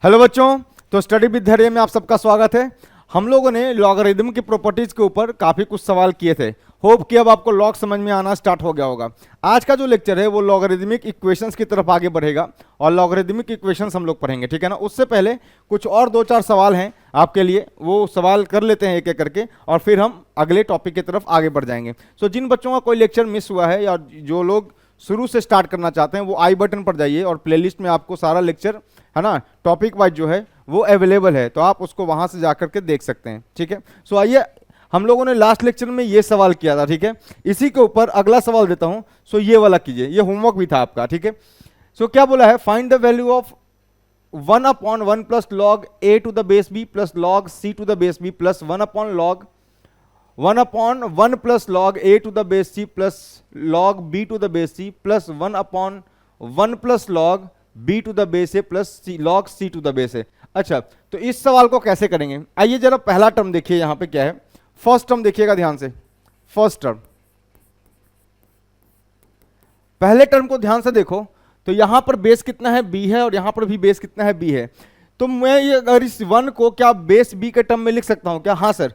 Hello बच्चों, तो study with धैर्य में आप सबका स्वागत है। हम लोगों ने लॉगरिदम की प्रॉपर्टीज के ऊपर काफ़ी कुछ सवाल किए थे। होप कि अब आपको लॉग समझ में आना स्टार्ट हो गया होगा। आज का जो लेक्चर है वो लॉगरिदमिक इक्वेशंस की तरफ आगे बढ़ेगा और लॉगरिदमिक इक्वेशंस हम लोग पढ़ेंगे, ठीक है ना। उससे पहले कुछ और दो चार सवाल हैं आपके लिए, वो सवाल कर लेते हैं एक एक करके और फिर हम अगले टॉपिक की तरफ आगे बढ़ जाएंगे। सो जिन बच्चों का कोई लेक्चर मिस हुआ है या जो लोग शुरू से स्टार्ट करना चाहते हैं वो आई बटन पर जाइए और प्लेलिस्ट में आपको सारा लेक्चर, है ना, टॉपिक वाइज जो है वो अवेलेबल है, तो आप उसको वहां से जाकर के देख सकते हैं, ठीक है। सो आइए, हम लोगों ने लास्ट लेक्चर में ये सवाल किया था, ठीक है। इसी के ऊपर अगला सवाल देता हूं। सो ये वाला कीजिए, ये होमवर्क भी था आपका, ठीक है। सो क्या बोला है, find the value of 1/1 plus log a to the base b plus log c to the base b plus 1/1 plus log a to the base c plus log b to the base c plus 1/1 plus log b to the base a plus log c to the base a। अच्छा, तो इस सवाल को कैसे करेंगे, आइए जरा पहला टर्म देखिए। यहां पे क्या है, फर्स्ट टर्म देखिएगा ध्यान से। फर्स्ट टर्म, पहले टर्म को ध्यान से देखो तो यहां पर बेस कितना है, b है, और यहां पर भी बेस कितना है, b है। तो मैं ये अगर इस 1 को क्या बेस b के टर्म में लिख सकता हूं क्या? हाँ sir,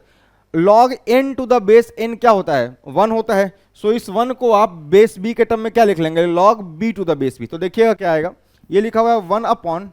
log n to the base n क्या होता है, 1 होता है। सो इस 1 को आप बेस b के टर्म में क्या लिख लेंगे, log b to the base b। तो देखिएगा क्या आएगा, ये लिखा हुआ है 1 अपॉन,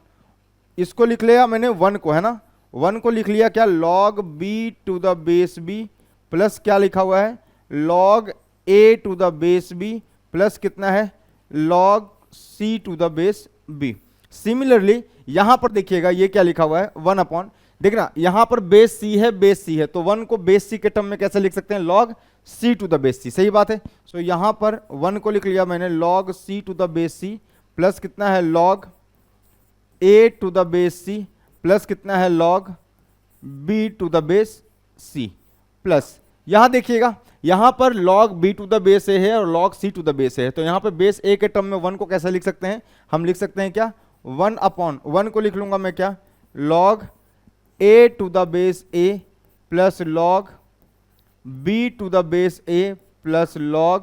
इसको लिख लिया मैंने 1 को, है ना, 1 को लिख लिया क्या, log b to the base b plus क्या लिखा हुआ है, log a to the base b plus कितना है, log c to the base b। Similarly यहां पर देखिएगा ये क्या लिखा हुआ है, 1 अपॉन, देखना यहां पर बेस c है, बेस c है, तो 1 को बेस c के टर्म में कैसे लिख सकते हैं, log c to the base c, सही बात है। सो यहां पर 1 को लिख लिया मैंने log c to the base c plus कितना है, log a to the base c plus कितना है, log b to the base c plus, यहां देखिएगा यहां पर log b to the base a है और log c to the base a है। तो यहां पर बेस a के टर्म में 1 को कैसे लिख सकते हैं, हम लिख सकते हैं क्या, 1 अपॉन 1 को लिख लूंगा मैं क्या, log a to the base a plus log b to the base a plus log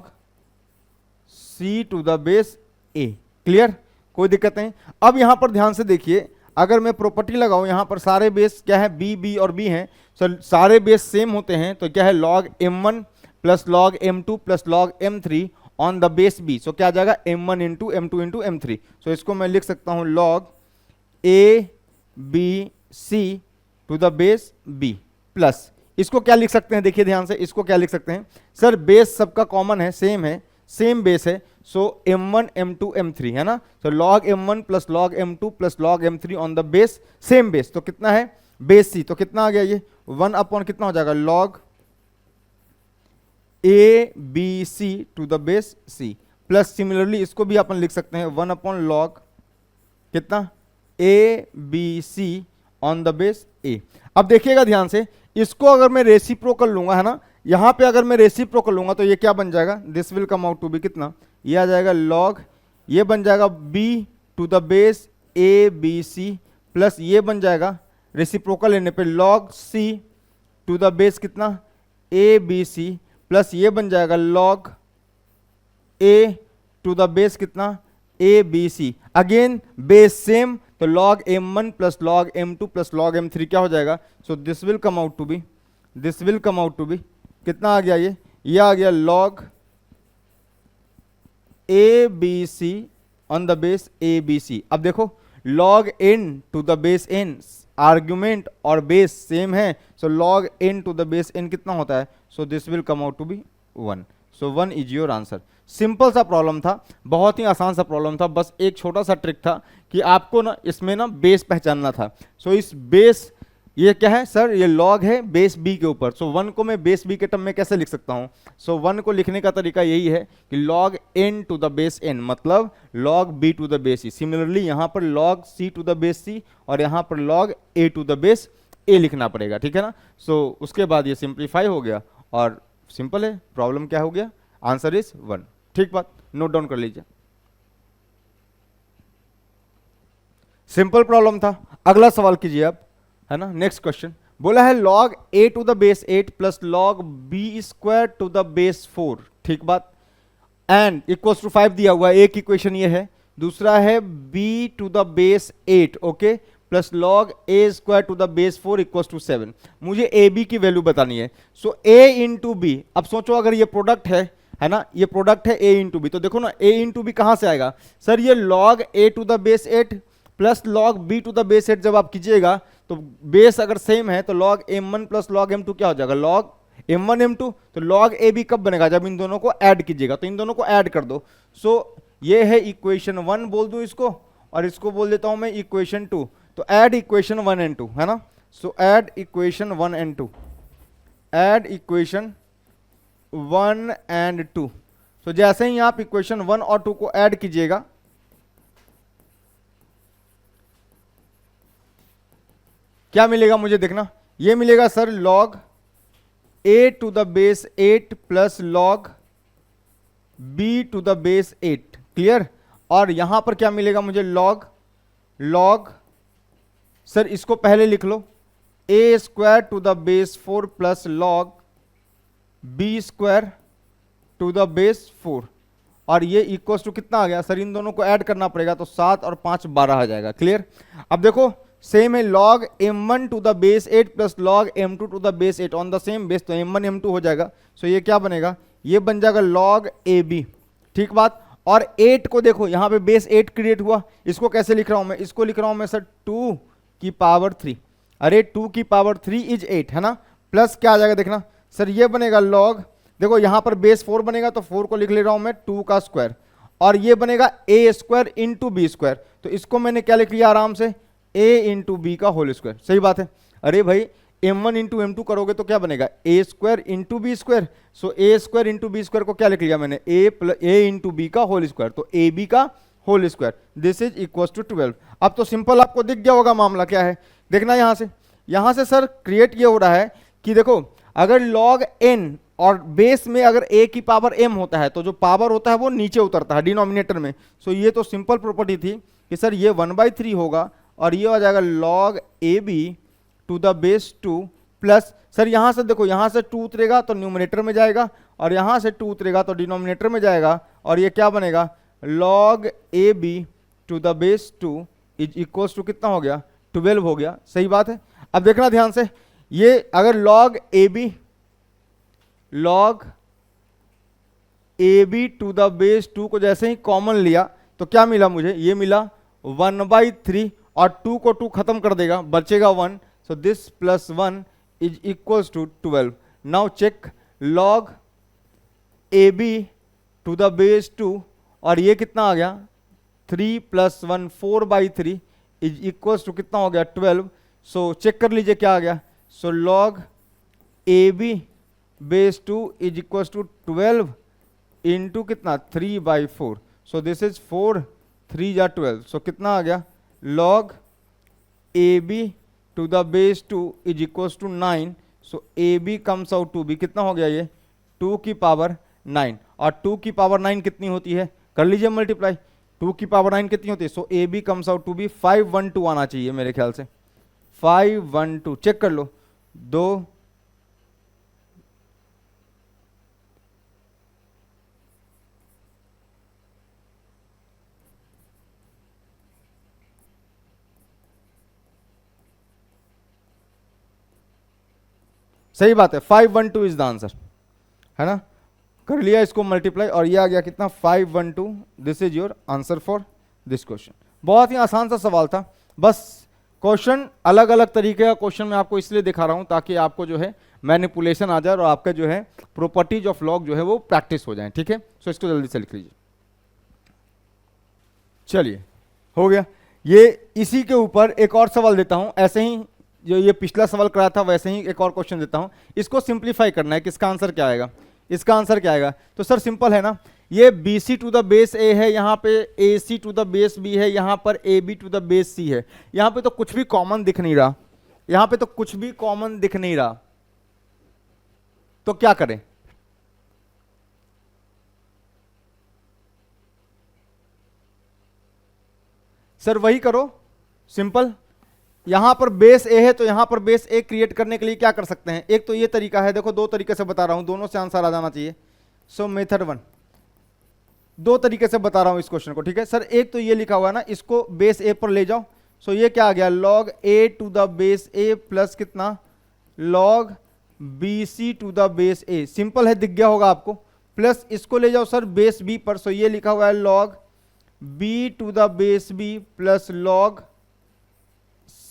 c to the base a। Clear, कोई दिक्कत नहीं। अब यहां पर ध्यान से देखिए, अगर मैं प्रॉपर्टी लगाऊं, यहां पर सारे बेस क्या है, b b और b हैं, तो सारे बेस सेम होते हैं, तो क्या है, log m1 plus log m2 plus log m3 on the base b। सो क्या आ जाएगा, m1 into m2 into m3। सो इसको मैं लिख सकता हूं log a b c to the base b plus, इसको क्या लिख सकते हैं, देखिए ध्यान से, इसको क्या लिख सकते हैं सर, बेस सबका कॉमन है, सेम है, सेम बेस है। सो m1 m2 m3 है ना, तो log m1 plus log m2 plus log m3 on the base, same base, तो कितना है, बेस c। तो कितना आ गया ये, 1 अपॉन कितना हो जाएगा, log a b c to the base c plus, similarly इसको भी अपन लिख सकते हैं 1 अपॉन log कितना, a b c on the base a। अब देखिएगा ध्यान से, इसको अगर मैं रेसिप्रोकल लूंगा, है ना, यहां पे अगर मैं रेसिप्रोकल लूंगा तो ये क्या बन जाएगा, this will come out to be कितना, ये आ जाएगा log, ये बन जाएगा b to the base a b c plus ये बन जाएगा रेसिप्रोकल लेने पे log c to the base कितना, a b c प्लस ये बन जाएगा log a to the base कितना, a b c। Again base same, तो log m1 plus log m2 plus log m3 क्या हो जाएगा, सो this will come out to be, this will come out to be कितना आ गया, ये आ गया log a b c on the base a b c। अब देखो log n to the base n, argument और बेस सेम है, so log n to the base n कितना होता है, so this will come out to be 1। So 1 is your answer. Simple सा problem था, बहुत ही आसान सा प्रॉब्लम था, बस एक छोटा सा ट्रिक था कि आपको ना इसमें ना बेस पहचानना था। सो इस बेस, ये क्या है सर, ये log है बेस b के ऊपर, सो 1 को मैं बेस b के टर्म में कैसे लिख सकता हूं, सो 1 को लिखने का तरीका यही है कि log n to the base n मतलब log b to the base c। Similarly यहां पर log c to the base c और यहां पर log a to the base a लिखना पड़ेगा, ठीक है ना। सो उसके बाद ये सिंप्लीफाई हो गया और सिंपल है, प्रॉब्लम क्या हो गया, आंसर इज 1। ठीक बात, नोट डाउन कर लीजिए, सिंपल प्रॉब्लम था। अगला सवाल कीजिए आप, है ना। नेक्स्ट क्वेश्चन बोला है log a to the base 8 plus log b square to the base 4, ठीक बात, एंड इक्वल्स टू 5 दिया हुआ है, एक इक्वेशन ये है, दूसरा है b to the base 8, okay, plus log a square to the base 4 equal to 7। मुझे ए बी की वैल्यू बतानी है। सो ए इंटू बी, अब सोचो अगर ये प्रोडक्ट है ना, ये प्रोडक्ट है ए इंटू बी, तो देखो ना ए इंटू बी कहां से आएगा सर, ये log a to the base 8 plus log b to the base 8 जब आप कीजिएगा तो बेस अगर सेम है तो log m1 plus log m2 क्या हो जाएगा, लॉग m1 m2। तो लॉग ए बी कब बनेगा, जब इन दोनों को ऐड कीजिएगा, तो इन दोनों को ऐड कर दो। सो ये है इक्वेशन 1 बोल दूं इसको, और इसको बोल देता हूं मैं इक्वेशन 2। तो ऐड इक्वेशन 1 एंड 2 है ना। सो add equation 1 and 2, add equation 1 and 2। सो जैसे ही आप इक्वेशन 1 और 2 को ऐड कीजिएगा, क्या मिलेगा मुझे देखना, ये मिलेगा sir log a to the base 8 plus log b to the base 8, clear. और यहां पर क्या मिलेगा मुझे, लॉग सर इसको पहले लिख लो, a square to the base 4 plus log b square to the base 4, और ये इक्वल्स टू कितना आ गया सर, इन दोनों को ऐड करना पड़ेगा, तो 7 और 5 12 आ जाएगा, क्लियर। अब देखो सेम है log m1 to the base 8 plus log m2 to the base 8 on the same base, तो m1 m2 हो जाएगा। सो ये क्या बनेगा, ये बन जाएगा लॉग ab, ठीक बात। और 8 को देखो यहां पे बेस 8 क्रिएट हुआ, इसको कैसे लिख रहा हूं मैं, इसको लिख रहा हूं मैं सर 2 की पावर 3, अरे 2 की पावर 3 इज 8 है ना, प्लस क्या आ जाएगा देखना सर, ये बनेगा लॉग, देखो यहां पर बेस 4 बनेगा तो 4 को लिख ले रहा हूं मैं 2 का स्क्वायर, और ये बनेगा a square into b square, तो इसको मैंने क्या लिख लिया आराम से, a इंटू बी का होल स्क्वायर, सही बात है। अरे भाई m1 इंटू m2 करोगे तो क्या बनेगा, a square into b square. So a square into b square को क्या लिख लिया मैंने, a इंटू बी का होल स्क्वायर, तो ए बी का whole square, this is equal to 12। अब तो सिंपल आपको दिख गया होगा मामला क्या है, देखना यहां से सर क्रिएट ये हो रहा है कि देखो अगर लॉग n और बेस में अगर a की पावर m होता है तो जो पावर होता है वो नीचे उतरता है डिनोमिनेटर में। सो ये तो सिंपल प्रॉपर्टी थी कि सर ये 1/3 होगा, और ये हो जाएगा log A b to the base 2 plus, sir यहां से देखो यहां से 2 उतरेगा तो न्यूमरेटर में जाएगा, और यहां से 2 उतरेगा तो डिनोमिनेटर में जाएगा, और ये क्या बनेगा, log A b to the base 2 is equals to कितना हो गया, 12 हो गया, सही बात है। अब देखना ध्यान से, ये अगर log A b to the base 2 को जैसे ही कॉमन लिया तो क्या मिला मुझे, ये मिला 1/3, और 2 को 2 खत्म कर देगा, बचेगा 1। So this plus 1 is equals to 12। Now check log A b to the base 2, और ये कितना आ गया 3 प्लस 1 4/3 इज इक्वल्स टू कितना हो गया 12। सो चेक कर लीजिए क्या आ गया, so log A b base 2 is equals to 12 into कितना 3/4। सो दिस इज 4 3 जा 12, सो कितना आ गया log A b to the base 2 is equals to 9। So a b comes out to be कितना हो गया, ये 2 की पावर 9, और 2 की पावर 9 कितनी होती है, कर लीजिए मल्टीप्लाई, 2 की पावर 9 कितनी होती है, so a b comes out to be 512 आना चाहिए मेरे ख्याल से, 512 चेक कर लो, 2 सही बात है, 512 इज द आंसर है ना, कर लिया इसको मल्टीप्लाई, और ये आ गया कितना 512, this is your answer for this question. बहुत ही आसान सा सवाल था, बस क्वेश्चन अलग अलग तरीके का क्वेश्चन मैं आपको इसलिए दिखा रहा हूं ताकि आपको जो है मैनिपुलेशन आ जाए और आपका जो है प्रॉपर्टीज ऑफ लॉग जो है वो प्रैक्टिस हो जाए, ठीक है। सो इसको जल्दी से लिख लीजिए, चलिए हो गया। ये इसी के ऊपर एक और सवाल देता हूं, ऐसे ही जो ये पिछला सवाल कराया था वैसे ही एक और क्वेश्चन देता हूं, इसको सिंप्लीफाई करना है कि इसका आंसर क्या आएगा, इसका आंसर क्या आएगा। तो सर सिंपल है ना, ये b c to the base a है, यहाँ पे a c to the base b है, यहाँ पर a b to the base c है, यहाँ पे तो कुछ भी कॉमन दिख नहीं रहा, यहाँ पे तो कुछ भी कॉमन दिख नहीं रहा, तो क्या करें, सर वही करो सिंपल, यहां पर बेस ए है तो यहां पर बेस ए क्रिएट करने के लिए क्या कर सकते हैं, एक तो ये तरीका है, देखो 2 तरीके से बता रहा हूं, दोनों से आंसर आ जाना चाहिए। सो मेथड 1, 2 तरीके से बता रहा हूं इस क्वेश्चन को, ठीक है सर। एक तो ये लिखा हुआ है ना, इसको बेस ए पर ले जाओ, सो ये क्या आ गया log a to the base a plus कितना log bc to the base a। Simple है, दिख गया होगा आपको। प्लस इसको ले जाओ सर बेस b पर, सो ये लिखा हुआ है log b to the base b plus log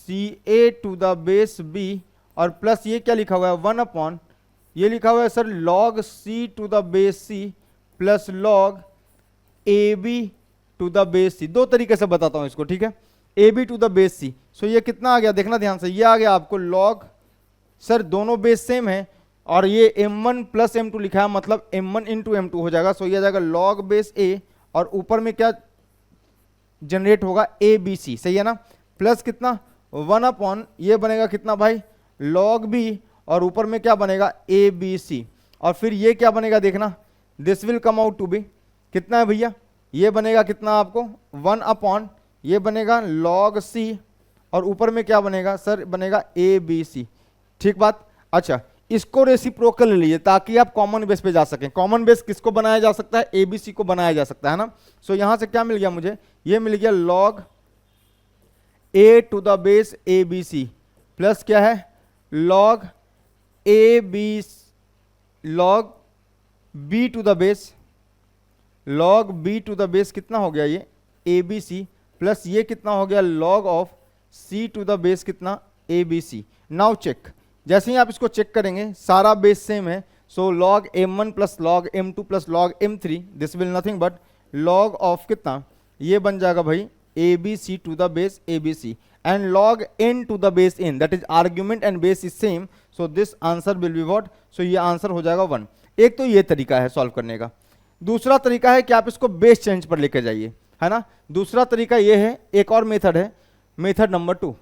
ca to the base b, और प्लस ये क्या लिखा हुआ है 1 अपॉन, ये लिखा हुआ है sir log c to the base c plus log ab to the base c। दो तरीके से बताता हूं इसको, ठीक है। ab to the base c, so ये कितना आ गया देखना ध्यान से, ये आ गया आपको log, सर दोनों बेस सेम है और ये m1 प्लस m2 लिखा है, मतलब m1 इंटू m2 हो जाएगा। सो ये आ जाएगा log बेस a और ऊपर में क्या जनरेट होगा abc, सही है ना। प्लस कितना 1 अपॉन ये बनेगा कितना भाई log b और ऊपर में क्या बनेगा abc, और फिर ये क्या बनेगा देखना, this will come out to be कितना है भैया, ये बनेगा कितना आपको 1 अपॉन ये बनेगा log c और ऊपर में क्या बनेगा सर बनेगा abc, ठीक बात। अच्छा इसको रेसिप्रोकल ले लीजिए ताकि आप कॉमन बेस पे जा सकें। कॉमन बेस किसको बनाया जा सकता है, abc को बनाया जा सकता है ना। सो यहां से क्या मिल गया मुझे, ये मिल गया log a to the base abc plus क्या है log ab log b to the base, log b to the base कितना हो गया ये abc प्लस ये कितना हो गया log of c to the base कितना abc। नाउ चेक, जैसे ही आप इसको चेक करेंगे सारा बेस सेम है। So log m1 plus log m2 plus log m3 this will nothing but log of कितना, ये बन जाएगा भाई abc to the base abc and log n to the base n, that is argument and base is same, so this answer will be what, so ये answer हो जाएगा 1। एक तो ये तरीका है सॉल्व करने का। दूसरा तरीका है कि आप इसको बेस चेंज पर लेके जाइए, है ना। दूसरा तरीका ये है, एक और मेथड है, मेथड नंबर 2।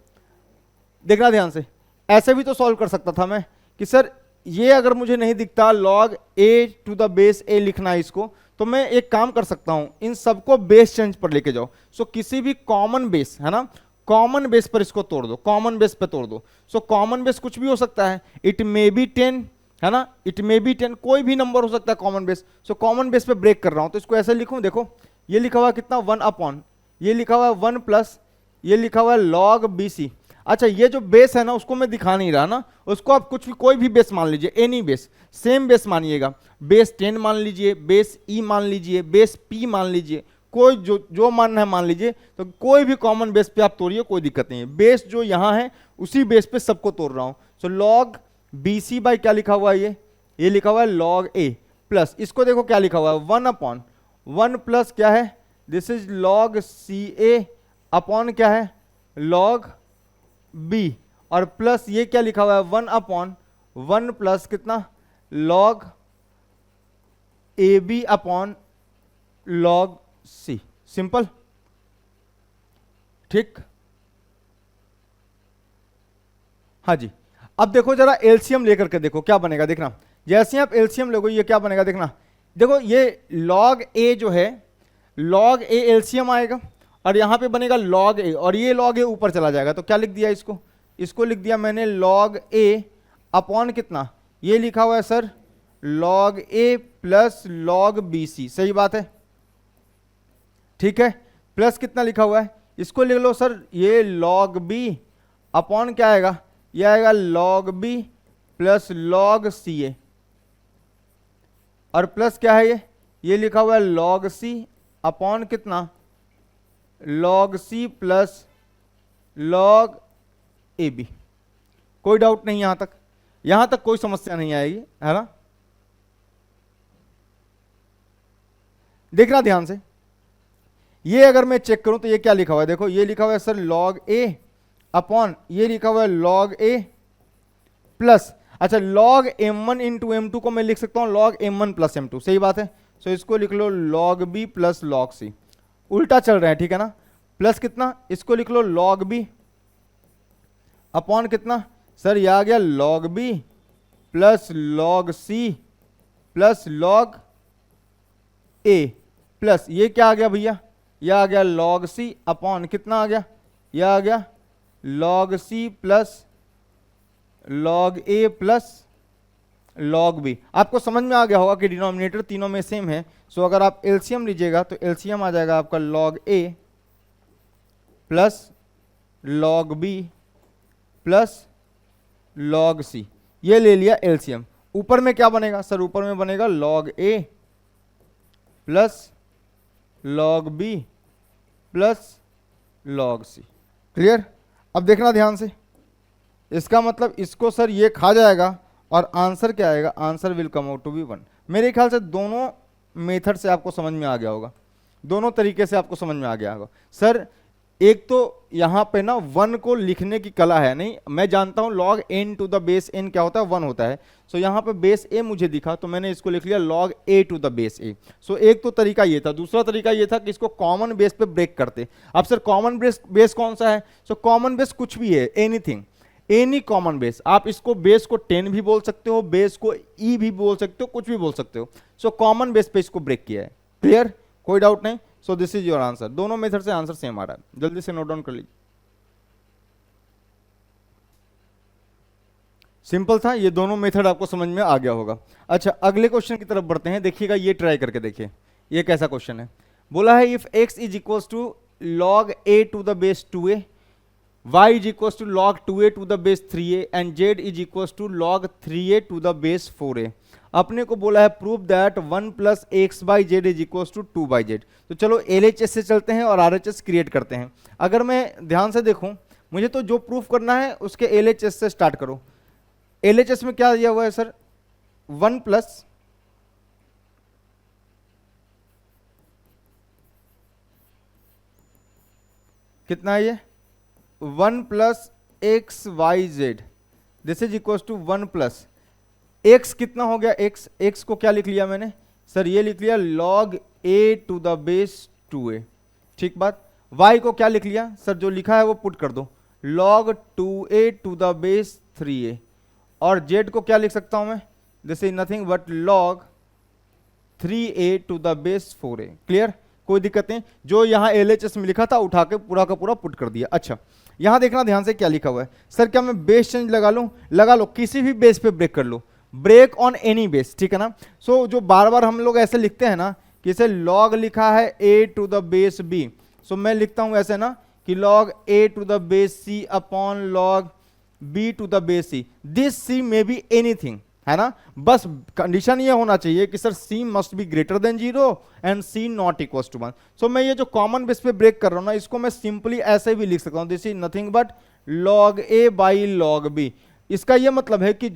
देखना ध्यान से, ऐसे भी तो सॉल्व कर सकता था मैं कि सर ये अगर मुझे नहीं दिखता log a to the base a लिखना है इसको, तो मैं एक काम कर सकता हूं, इन सबको बेस चेंज पर लेके जाओ। सो किसी भी कॉमन बेस, है ना, कॉमन बेस पर इसको तोड़ दो, कॉमन बेस पे तोड़ दो। सो कॉमन बेस कुछ भी हो सकता है, इट मे बी 10, है ना, इट मे बी 10, कोई भी नंबर हो सकता है common base. So common base पे ब्रेक कर रहा हूं तो इसको ऐसे लिखूं, देखो ये लिखा हुआ कितना 1 अपॉन, ये लिखा हुआ 1 प्लस ये लिखा हुआ log bc। अच्छा ये जो बेस है ना उसको मैं दिखा नहीं रहा ना, उसको आप कुछ भी कोई भी बेस मान लीजिए, एनी बेस, सेम बेस मानिएगा, बेस 10 मान लीजिए, बेस e मान लीजिए, बेस p मान लीजिए, कोई जो मानना है मान लीजिए। तो कोई भी कॉमन बेस पे आप तोड़िए, कोई दिक्कत नहीं है। बेस जो यहां है उसी बेस पे सबको तोड़ रहा हूं। सो log bc बाई क्या लिखा हुआ है, ये लिखा हुआ है log a प्लस इसको देखो क्या लिखा हुआ है 1 अपॉन 1 प्लस क्या है, this is log ca upon क्या है log b, और प्लस ये क्या लिखा हुआ है 1 अपॉन 1 प्लस कितना log ab upon log c। Simple, ठीक। हाँ जी, अब देखो जरा एलसीएम लेकर के देखो क्या बनेगा, देखना जैसे ही आप एलसीएम लोगे ये क्या बनेगा देखना। देखो ये log a जो है, log a एलसीएम आएगा और यहां पे बनेगा log a, और ये log a ऊपर चला जाएगा। तो क्या लिख दिया इसको लिख दिया मैंने log a अपॉन कितना, ये लिखा हुआ है sir log a plus log bc, सही बात है, ठीक है। प्लस कितना लिखा हुआ है, इसको लिख लो सर ये log b अपॉन क्या आएगा, ये आएगा log b plus log ca, और प्लस क्या है ये लिखा हुआ है log c अपॉन कितना log c plus log ab। कोई डाउट नहीं, यहां तक कोई समस्या नहीं आएगी, है ना। देखना ध्यान से, ये अगर मैं चेक करूं तो ये क्या लिखा हुआ है, देखो ये लिखा हुआ है सर log a अपॉन ये लिखा हुआ है log a प्लस, अच्छा log m1 इंटू m2 को मैं लिख सकता हूं log m1 प्लस m2, सही बात है। सो इसको लिख लो log b plus log c, उल्टा चल रहा है, ठीक है ना। प्लस कितना, इसको लिख लो log b अपॉन कितना, सर ये आ गया log b plus log c plus log a plus ये क्या आ गया भैया, ये आ गया log c अपॉन कितना आ गया, ये आ गया log c plus log a plus log b। आपको समझ में आ गया होगा कि डिनोमिनेटर तीनों में सेम है। सो अगर आप एलसीएम लीजिएगा तो एलसीएम आ जाएगा आपका log a plus log b plus log c, ये ले लिया एलसीएम। ऊपर में क्या बनेगा सर? ऊपर में बनेगा log a plus log b plus log c। Clear? अब देखना ध्यान से, इसका मतलब इसको सर ये खा जाएगा और आंसर क्या आएगा? Answer will come out to be 1। मेरे ख्याल से दोनों मेथड से आपको समझ में आ गया होगा, दोनों तरीके से आपको समझ में आ गया होगा। सर एक तो यहाँ पे ना 1 को लिखने की कला है, नहीं मैं जानता हूँ log n to the base n क्या होता है? 1 होता है। सो यहाँ पे बेस a मुझे दिखा तो मैंने इसको लिख लिया log a to the base a। So एक तो तरीका ये था। दूसरा तरीका ये था कि इसको कॉमन बेस पे ब्रेक करते। अब सर कॉमन बेस कौन सा है? सो कॉमन बेस कुछ भी है, एनीथिंग, एनी कॉमन बेस। आप इसको बेस को 10 भी बोल सकते हो, बेस को e भी बोल सकते हो, कुछ भी बोल सकते हो। सो कॉमन बेस पे इसको ब्रेक किया है। क्लियर? कोई डाउट नहीं? सो दिस इज योर आंसर। दोनों मेथड से आंसर सेम आ रहा है, जल्दी से नोट डाउन कर लीजिए। सिंपल था, ये दोनों मेथड आपको समझ में आ गया होगा। अच्छा अगले क्वेश्चन की तरफ बढ़ते हैं। देखिएगा, ये ट्राई करके देखिए, ये कैसा क्वेश्चन है। बोला है if x is equals to log a to the base 2a, y is equals to log 2a to the base 3a and z is equals to log 3a to the base 4a। अपने को बोला है prove that 1 plus X by Z is equals to 2 by Z. तो चलो LHS से चलते हैं और RHS क्रिएट करते हैं। अगर मैं ध्यान से देखूं, मुझे तो जो प्रूफ करना है उसके LHS से स्टार्ट करो। LHS में क्या दिया हुआ है सर? 1 प्लस कितना है ये? 1 plus X Y Z, this is equals to 1 plus x कितना हो गया? x को क्या लिख लिया मैंने सर? ये लिख लिया log a to the base 2a। ठीक बात। y को क्या लिख लिया सर? जो लिखा है वो पुट कर दो, log 2a to the base 3a। और z को क्या लिख सकता हूं मैं? This is nothing but log 3a to the base 4a। Clear? कोई दिक्कत नहीं। जो यहां LHS में लिखा था उठा के पूरा का पूरा पुट कर दिया। अच्छा यहां देखना ध्यान से क्या लिखा हुआ है। सर क्या मैं बेस चेंज लगा लूं? लगा लो, किसी भी बेस पे ब्रेक कर लो, ब्रेक ऑन एनी बेस। ठीक है ना? सो जो बार बार हम लोग ऐसे लिखते हैं ना कि इसे log लिखा है a to the base b, so मैं लिखता हूं ऐसे ना कि log a to the base c upon log b to the base c। This c may be anything, है ना? बस कंडीशन ये होना चाहिए कि sir c must be greater than 0 and c not equal to 1। So मैं ये जो कॉमन बेस पे ब्रेक कर रहा हूं ना, इसको मैं सिंपली ऐसे भी लिख सकता हूं, this is nothing but log a by log b। इसका ये मतलब है कि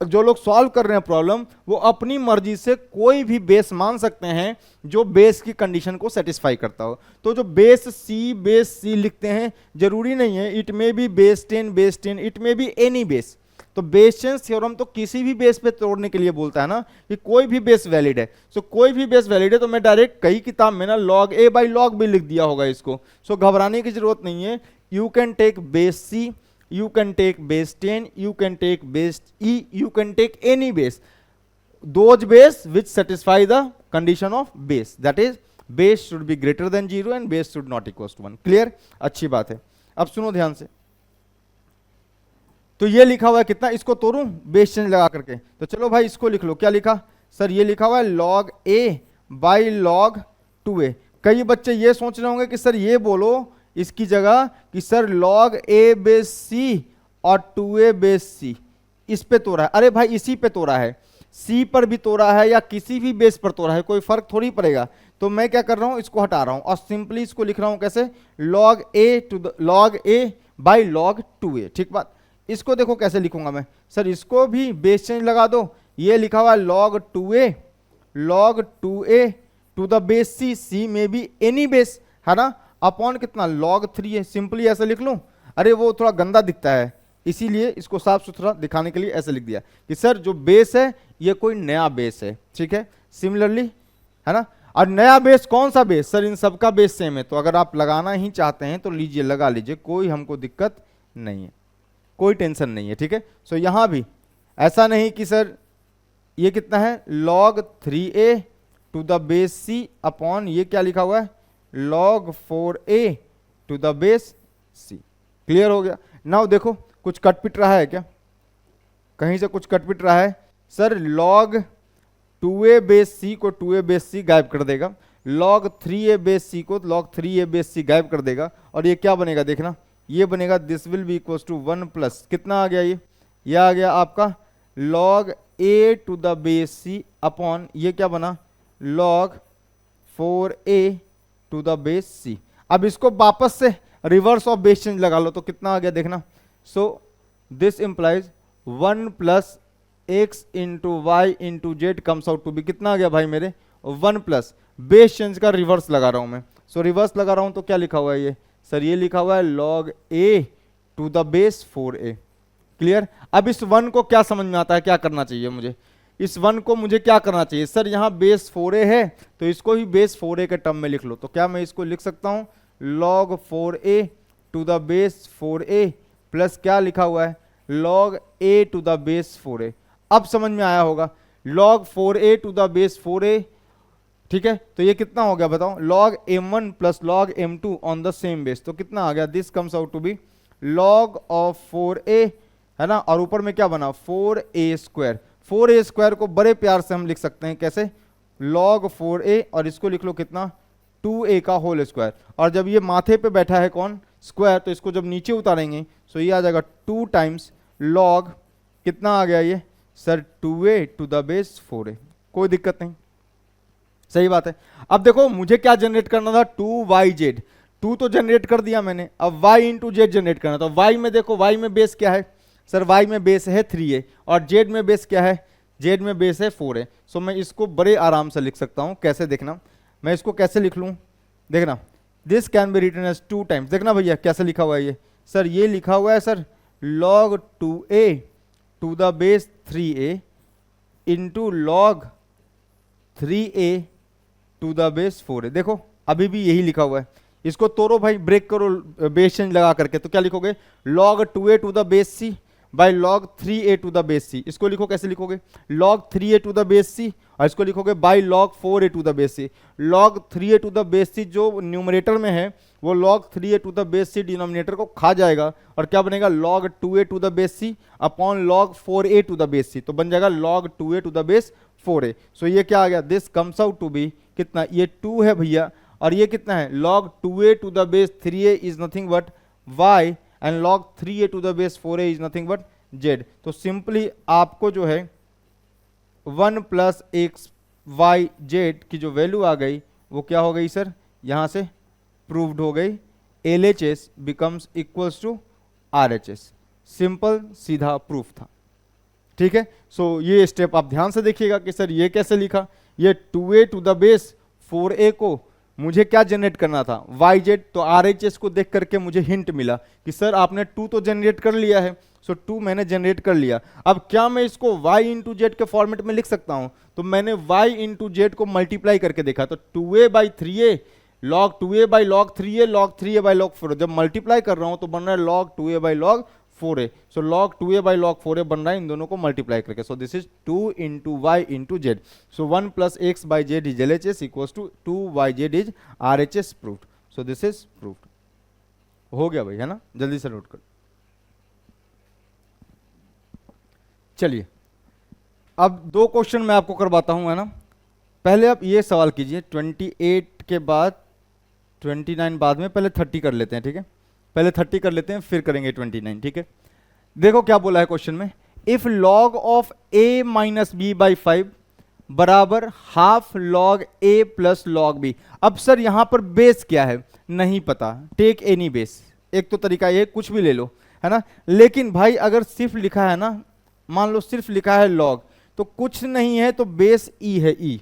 जो लोग सॉल्व कर रहे हैं प्रॉब्लम, वो अपनी मर्जी से कोई भी बेस मान सकते हैं जो बेस की कंडीशन को सेटिस्फाई करता हो। तो जो बेस C लिखते हैं, जरूरी नहीं है, it may be base 10, it may be any base. तो बेस चेंज थ्योरम तो किसी भी बेस पे तोड़ने के लिए बोलता है ना कि कोई भी बेस वैलिड है। सो कोई भी बेस वैलिड है तो मैं डायरेक्ट कई किताब में ना log a by log b लिख दिया होगा इसको। सो घबराने की जरूरत नहीं है। You can take base C, you can take base 10, you can take base e, you can take any base, those base which satisfy the condition of base, that is base should be greater than 0 and base should not equals to 1। clear? अच्छी बात है। अब सुनो ध्यान से, तो ये लिखा हुआ है कितना? इसको तोड़ूं बेस चेंज लगा करके? तो चलो भाई इसको लिख लो। क्या लिखा सर? ये लिखा हुआ है log a by log 2a। कई बच्चे ये सोच रहे होंगे कि सर ये बोलो इसकी जगह कि sir log a base c और 2a बेस c, इस पे तोड़ा है। अरे भाई इसी पे तोड़ा है, c पर भी तोड़ा है या किसी भी बेस पर तोड़ा है, कोई फर्क थोड़ी पड़ेगा। तो मैं क्या कर रहा हूं, इसको हटा रहा हूं और सिंपली इसको लिख रहा हूं कैसे? log a by log 2a। ठीक बात। इसको देखो कैसे लिखूंगा मैं सर? इसको भी बेस चेंज लगा दो। ये लिखा हुआ है log 2a to the base c में भी एनी बेस, है ना? अपॉन कितना? log 3a। सिंपली ऐसे लिख लूं? अरे वो थोड़ा गंदा दिखता है, इसीलिए इसको साफ सुथरा दिखाने के लिए ऐसे लिख दिया कि सर जो बेस है ये कोई नया बेस है। ठीक है? सिमिलरली, है ना? और नया बेस कौन सा बेस? सर इन सबका बेस सेम है। तो अगर आप लगाना ही चाहते हैं तो लीजिए, लगा लीजिए, कोई हमको दिक्कत नहीं है, कोई टेंशन नहीं है। ठीक है? सो यहां भी ऐसा नहीं कि सर ये कितना है? log 3a to the base c upon ये क्या लिखा हुआ है? log 4a to the base c। Clear हो गया? नाउ देखो कुछ कटपिट रहा है क्या? कहीं से कुछ कटपिट रहा है? Sir log 2a base c को 2a बेस c गायब कर देगा, log 3a बेस सी को log 3a बेस सी गायब कर देगा और ये क्या बनेगा देखना, ये बनेगा this will be equal to 1 plus कितना आ गया, ये आ गया आपका log a to the base c upon ये क्या बना log 4a to the base c. अब इसको वापस से रिवर्स ऑफ बेस चेंज लगा लो तो कितना आ गया देखना, so this implies 1 plus X into Y into Z comes out to be कितना आ गया भाई मेरे 1 प्लस बेस चेंज का रिवर्स लगा रहा हूं मैं, सो रिवर्स लगा रहा हूं तो क्या लिखा हुआ है ये सर, ये लिखा हुआ है log a to the base 4a। Clear. अब इस 1 को क्या समझ में आता है, क्या करना चाहिए मुझे, इस 1 को मुझे क्या करना चाहिए सर, यहां बेस 4a है तो इसको ही बेस 4a के टर्म में लिख लो, तो क्या मैं इसको लिख सकता हूं log 4a to the base 4a plus क्या लिखा हुआ है log a to the base 4a। अब समझ में आया होगा log 4a to the base 4a, ठीक है, तो ये कितना हो गया बताओ log m1 plus log m2 on the same base, तो कितना आ गया this comes out to be log of 4a है ना, और ऊपर में क्या बना 4a स्क्वायर, 4a स्क्वायर को बड़े प्यार से हम लिख सकते हैं कैसे log 4a और इसको लिख लो कितना 2a का होल स्क्वायर, और जब ये माथे पे बैठा है कौन स्क्वायर तो इसको जब नीचे उतारेंगे सो ये आ जाएगा 2 टाइम्स log कितना आ गया ये sir 2a to the base 4a। कोई दिक्कत नहीं, सही बात है। अब देखो मुझे क्या जनरेट करना था 2yz, 2 तो जनरेट कर दिया मैंने, अब y इंटू जेड जनरेट करना था। y में देखो y में बेस क्या है सर, y में बेस है 3a और z में बेस क्या है, z में बेस है 4a। सो मैं इसको बड़े आराम से लिख सकता हूं, कैसे देखना, मैं इसको कैसे लिख लूं देखना, this can be written as 2 times, देखना भैया कैसे लिखा हुआ है ये सर, ये लिखा हुआ है sir log 2a to the base 3a into log 3a to the base 4a। देखो अभी भी यही लिखा हुआ है, इसको तोड़ो भाई, ब्रेक करो बेस चेंज लगा करके, तो क्या लिखोगे log 2a to the base c by log 3a to the base c। इसको लिखो कैसे लिखोगे log 3a to the base c और इसको लिखोगे by log 4a to the base c। log 3a to the base c जो numerator में है वो log 3a to the base c denominator को खा जाएगा और क्या बनेगा log 2a to the base c upon log 4a to the base c, तो बन जाएगा log 2a to the base 4a। So ये क्या आ गया this comes out to be कितना, ये 2 है भैया और ये कितना है log 2a to the base 3a is nothing but y and log 3a to the base 4a is nothing but z। तो सिंपली आपको जो है 1 प्लस एक्स वाई जेड की जो वैल्यू आ गई वो क्या हो गई सर, यहां से प्रूव्ड हो गई, LHS becomes equals to RHS। Simple सीधा प्रूफ था, ठीक है। सो ये स्टेप आप ध्यान से देखिएगा कि सर ये कैसे लिखा, ये 2a to the base 4a को मुझे क्या जनरेट करना था yz, तो RHS को देख करके मुझे हिंट मिला कि सर आपने 2 तो जनरेट कर लिया है, सो 2 मैंने जनरेट कर लिया। अब क्या मैं इसको y इंटू जेड के फॉर्मेट में लिख सकता हूं, तो मैंने y इंटू जेड को मल्टीप्लाई करके देखा, तो 2a by 3a log 2a by log 3a log 3a by log 4a, जब मल्टीप्लाई कर रहा हूं तो बन रहा है log 2a by log 4a। So log 2a by log 4a बन रहा है इन दोनों को मल्टीप्लाई करके, so this is 2 into Y into Z. So 1 plus X by Z is LHS equals to 2yz is RHS proved. So this is proved. हो गया भाई, है ना, जल्दी से नोट कर। चलिए अब 2 क्वेश्चन मैं आपको करवाता हूं, है ना। पहले आप ये सवाल कीजिए 28 के बाद 29 बाद में, पहले 30 कर लेते हैं, ठीक है, पहले 30 कर लेते हैं फिर करेंगे 29, ठीक है। देखो क्या बोला है क्वेश्चन में, if log of a minus B by 5 बराबर half log a plus log b। अब सर यहां पर बेस क्या है नहीं पता, टेक एनी बेस, एक तो तरीका ये कुछ भी ले लो, है ना। लेकिन भाई अगर सिर्फ लिखा है ना, मान लो सिर्फ लिखा है log, तो कुछ नहीं है तो बेस e है, e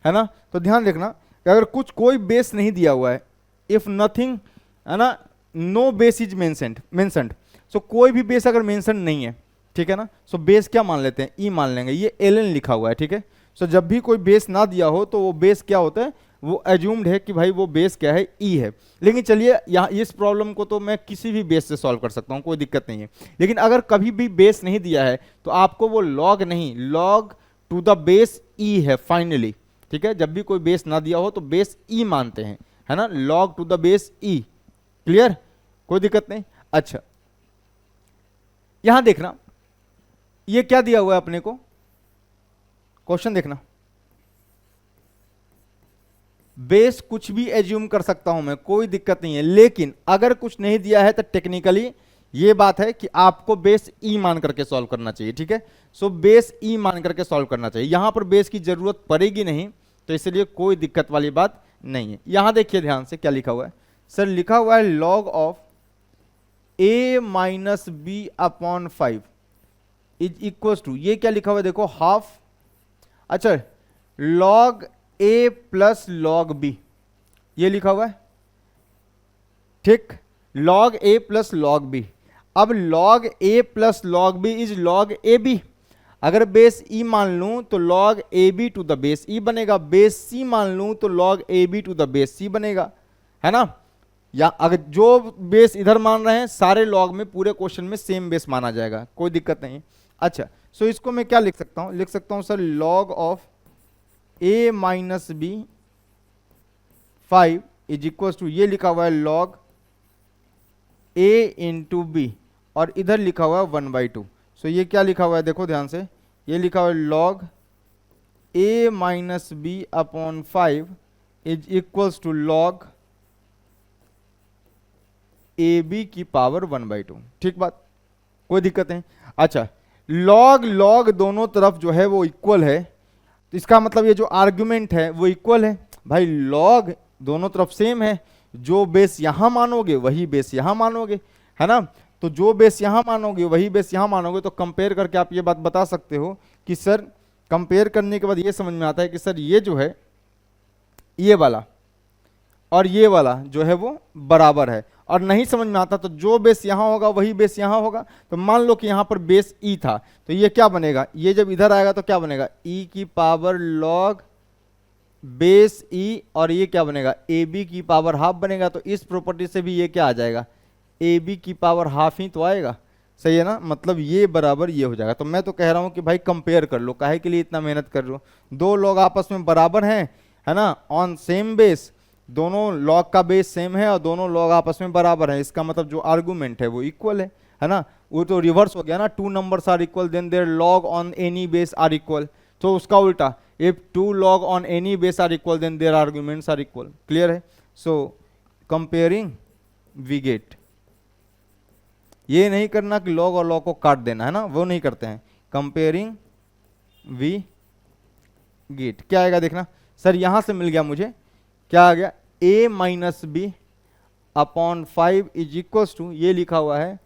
है ना। तो ध्यान देखना कि अगर कुछ कोई बेस नहीं दिया हुआ है, इफ नथिंग, है ना, नो बेस इज मेंशन्ड, सो कोई भी बेस अगर मेंशन नहीं है, ठीक है ना, सो बेस क्या मान लेते हैं ई मान लेंगे, ये ln लिखा हुआ है, ठीक है। सो जब भी कोई बेस ना दिया हो तो वो बेस क्या होता है, वो एज्यूम्ड है कि भाई वो बेस क्या है ई है। लेकिन चलिए यहाँ इस प्रॉब्लम को तो मैं किसी भी बेस से सॉल्व कर सकता हूँ, कोई दिक्कत नहीं है। लेकिन अगर कभी भी बेस नहीं दिया है तो आपको वो log नहीं, log टू द बेस ई है फाइनली, ठीक है। जब भी कोई बेस ना दिया हो तो बेस ई मानते हैं, है ना, log to the base E. Clear, कोई दिक्कत नहीं। अच्छा यहां देखना ये क्या दिया हुआ है अपने को, क्वेश्चन देखना, बेस कुछ भी एज्यूम कर सकता हूं मैं, कोई दिक्कत नहीं है, लेकिन अगर कुछ नहीं दिया है तो टेक्निकली ये बात है कि आपको बेस ई मान करके सॉल्व करना चाहिए, ठीक है। सो बेस ई मान करके सॉल्व करना चाहिए, यहां पर बेस की जरूरत पड़ेगी नहीं, तो इसलिए कोई दिक्कत वाली बात नहीं है। यहां देखिए ध्यान से क्या लिखा हुआ है सर, लिखा हुआ है log of a minus B upon 5 is equal to, ये क्या लिखा हुआ है देखो, हाफ, अच्छा log a plus log b, ये लिखा हुआ है, ठीक, log a plus log b. अब log a plus log b is log A b, अगर बेस e मान लूं तो log A b to the base e बनेगा, बेस c मान लूं तो log A b to the base c बनेगा, है ना। या अगर जो बेस इधर मान रहे हैं सारे लॉग में पूरे क्वेश्चन में सेम बेस माना जाएगा, कोई दिक्कत नहीं। अच्छा सो इसको मैं क्या लिख सकता हूं, लिख सकता हूं sir log of a minus B 5 is equal to, ये लिखा हुआ है लॉग a इंटू बी, और इधर लिखा हुआ है 1/2। सो ये क्या लिखा हुआ है देखो ध्यान से, ये लिखा हुआ है log a minus B upon 5 is equals to log A B की पावर 1/2, ठीक बात, कोई दिक्कत नहीं। अच्छा लॉग लॉग दोनों तरफ जो है वो इक्वल है, तो इसका मतलब ये जो आर्ग्यूमेंट है वो इक्वल है, भाई लॉग दोनों तरफ सेम है, जो बेस यहां मानोगे वही बेस यहां मानोगे, है ना। तो जो बेस यहां मानोगे वही बेस यहां मानोगे, तो कंपेयर करके आप ये बात बता सकते हो कि सर, कंपेयर करने के बाद ये समझ में आता है कि सर ये जो है ये वाला और ये वाला जो है वो बराबर है, और नहीं समझ में आता तो जो बेस यहां होगा वही बेस यहां होगा। तो मान लो कि यहां पर बेस ई था, तो ये क्या बनेगा, ये जब इधर आएगा तो क्या बनेगा, ई की पावर लॉग बेस ई, और ये क्या बनेगा, ए बी की पावर हाफ बनेगा। तो इस प्रॉपर्टी से भी ये क्या आ जाएगा, ए बी की पावर हाफ ही तो आएगा, सही है ना, मतलब ये बराबर ये हो जाएगा। तो मैं तो कह रहा हूं कि भाई कंपेयर कर लो, काहे के लिए इतना मेहनत कर रहे हो, दो लॉग आपस में बराबर हैं, है ना, ऑन सेम बेस, दोनों लॉग का बेस सेम है और दोनों लॉग आपस में बराबर है, इसका मतलब जो आर्गुमेंट है वो इक्वल है ना। वो तो रिवर्स हो गया ना, two numbers are equal then there log on any base are equal, तो उसका उल्टा, if two log on any base are equal then their arguments are equal, clear है। सो कंपेयरिंग वी गेट, ये नहीं करना कि लॉग और log को काट देना, है ना, वो नहीं करते हैं, कंपेयरिंग वी गेट क्या आएगा देखना सर, यहां से मिल गया मुझे, क्या आ गया, a minus B upon 5 is equal to, ये लिखा हुआ है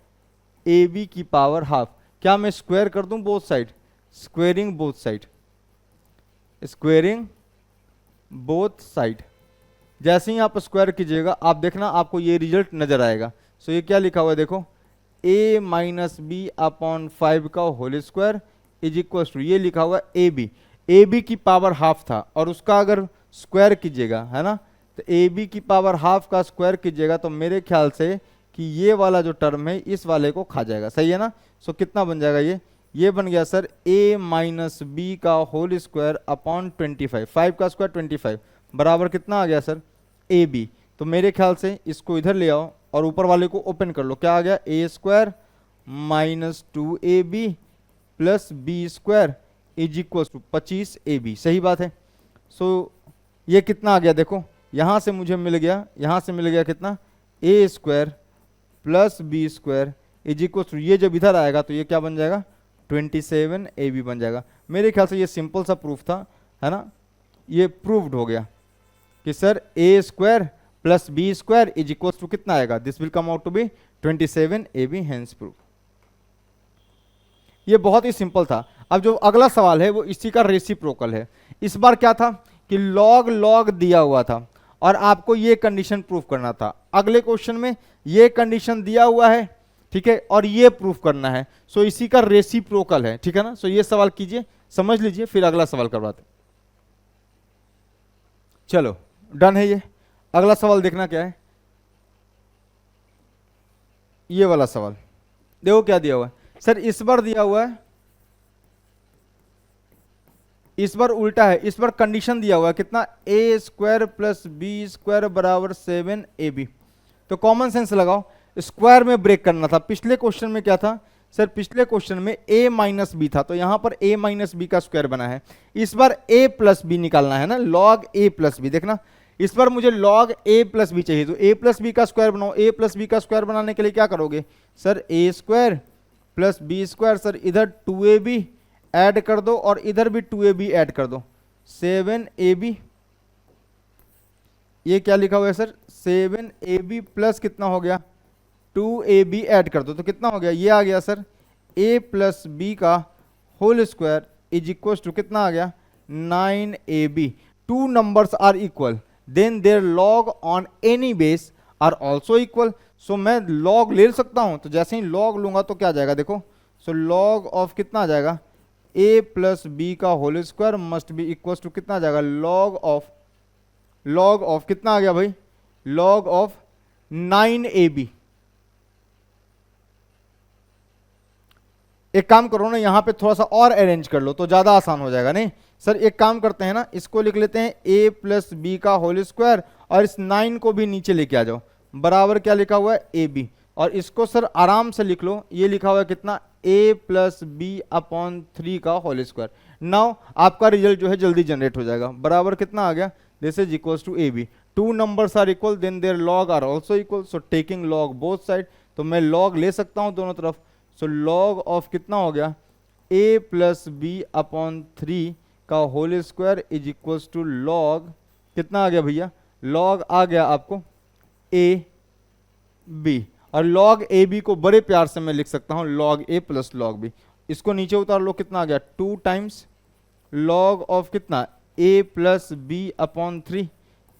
ए बी की पावर हाफ। क्या मैं स्क्वायर कर दूं both side, squaring both side, squaring both side, जैसे ही आप स्क्वायर कीजिएगा आप देखना आपको ये रिजल्ट नजर आएगा। सो ये क्या लिखा हुआ है देखो, a माइनस बी अपॉन 5 का whole square is equal to, ये लिखा हुआ है ए बी की पावर हाफ था और उसका अगर स्क्वायर कीजिएगा, है ना, तो ए बी की पावर हाफ का स्क्वायर कीजिएगा तो मेरे ख्याल से कि ये वाला जो टर्म है इस वाले को खा जाएगा, सही है ना। सो कितना बन जाएगा ये बन गया सर a माइनस बी का होल स्क्वायर अपॉन 25, 5 का स्क्वायर 25 बराबर कितना आ गया सर, ए बी। तो मेरे ख्याल से इसको इधर ले आओ और ऊपर वाले को ओपन कर लो, क्या आ गया, a square minus 2ab plus B square is equal to 25ab, सही बात है। सो ये कितना आ गया देखो, यहां से मुझे मिल गया, यहां से मिल गया कितना, a square plus B square is equal to, ये जब इधर आएगा तो ये क्या बन जाएगा, 27ab बन जाएगा। मेरे ख्याल से ये सिंपल सा प्रूफ था, है ना, ये प्रूव्ड हो गया कि sir A square plus B square is equal to कितना आएगा, this will come out to be 27ab, hence proof. ये बहुत ही सिंपल था। अब जो अगला सवाल है वो इसी का रेसिप्रोकल है। इस बार क्या था कि लॉग लॉग दिया हुआ था और आपको ये कंडीशन प्रूफ करना था। अगले क्वेश्चन में ये कंडीशन दिया हुआ है, ठीक है, और ये प्रूफ करना है। सो इसी का रेसिप्रोकल है, ठीक है ना। सो ये सवाल कीजिए, समझ लीजिए, फिर अगला सवाल करवाते। चलो डन है ये। अगला सवाल देखना क्या है, ये वाला सवाल देखो क्या दिया हुआ है सर। इस बार दिया हुआ है, इस बार उल्टा है, इस बार कंडीशन दिया हुआ है कितना, a square plus B square बराबर 7ab। तो कॉमन सेंस लगाओ, स्क्वायर में ब्रेक करना था। पिछले क्वेश्चन में क्या था सर, पिछले क्वेश्चन में a माइनस बी था, तो यहां पर a माइनस बी का स्क्वायर बना है। इस बार a प्लस बी निकालना है ना, लॉग a प्लस बी। देखना इस पर मुझे log a प्लस बी चाहिए, तो a प्लस बी का स्क्वायर बनाओ। a प्लस बी का स्क्वायर बनाने के लिए क्या करोगे sir, a square plus B square, sir इधर 2ab ऐड कर दो और इधर भी 2ab ऐड कर दो, 7ab। ये क्या लिखा हुआ है सर, 7ab प्लस कितना हो गया, 2ab ऐड कर दो, तो कितना हो गया, ये आ गया सर a प्लस बी का whole square is equal to कितना आ गया, 9ab। Two numbers are equal then there log on any base are also equal. So मैं लॉग ले सकता हूं, तो जैसे ही लॉग लूंगा तो क्या आ जाएगा देखो, सो लॉग ऑफ कितना आ जाएगा, a प्लस बी का whole square must be equal to कितना आ जाएगा, लॉग ऑफ कितना आ गया भाई, लॉग ऑफ 9ab। एक काम करो ना, यहां पे थोड़ा सा और अरेंज कर लो तो ज्यादा आसान हो जाएगा। नहीं सर, एक काम करते हैं ना, इसको लिख लेते हैं a प्लस बी का होल स्क्वायर और इस 9 को भी नीचे लेके आ जाओ, बराबर क्या लिखा हुआ है ab। और इसको सर आराम से लिख लो, ये लिखा हुआ है कितना, a प्लस बी अपॉन 3 का होल स्क्वायर। नाउ आपका रिजल्ट जो है जल्दी जनरेट हो जाएगा, बराबर कितना आ गया, this is equals to ab। Two numbers are equal then there log are also equal, so taking log both side, तो मैं लॉग ले सकता हूं दोनों तरफ। सो लॉग ऑफ कितना हो गया, a प्लस बी अपॉन 3 का whole square is equals to log कितना आ गया भैया, लॉग आ गया आपको a b, और लॉग ए बी को बड़े प्यार से मैं लिख सकता हूं log a plus log b। इसको नीचे उतार लो, कितना आ गया, 2 टाइम्स लॉग ऑफ कितना, a plus B upon 3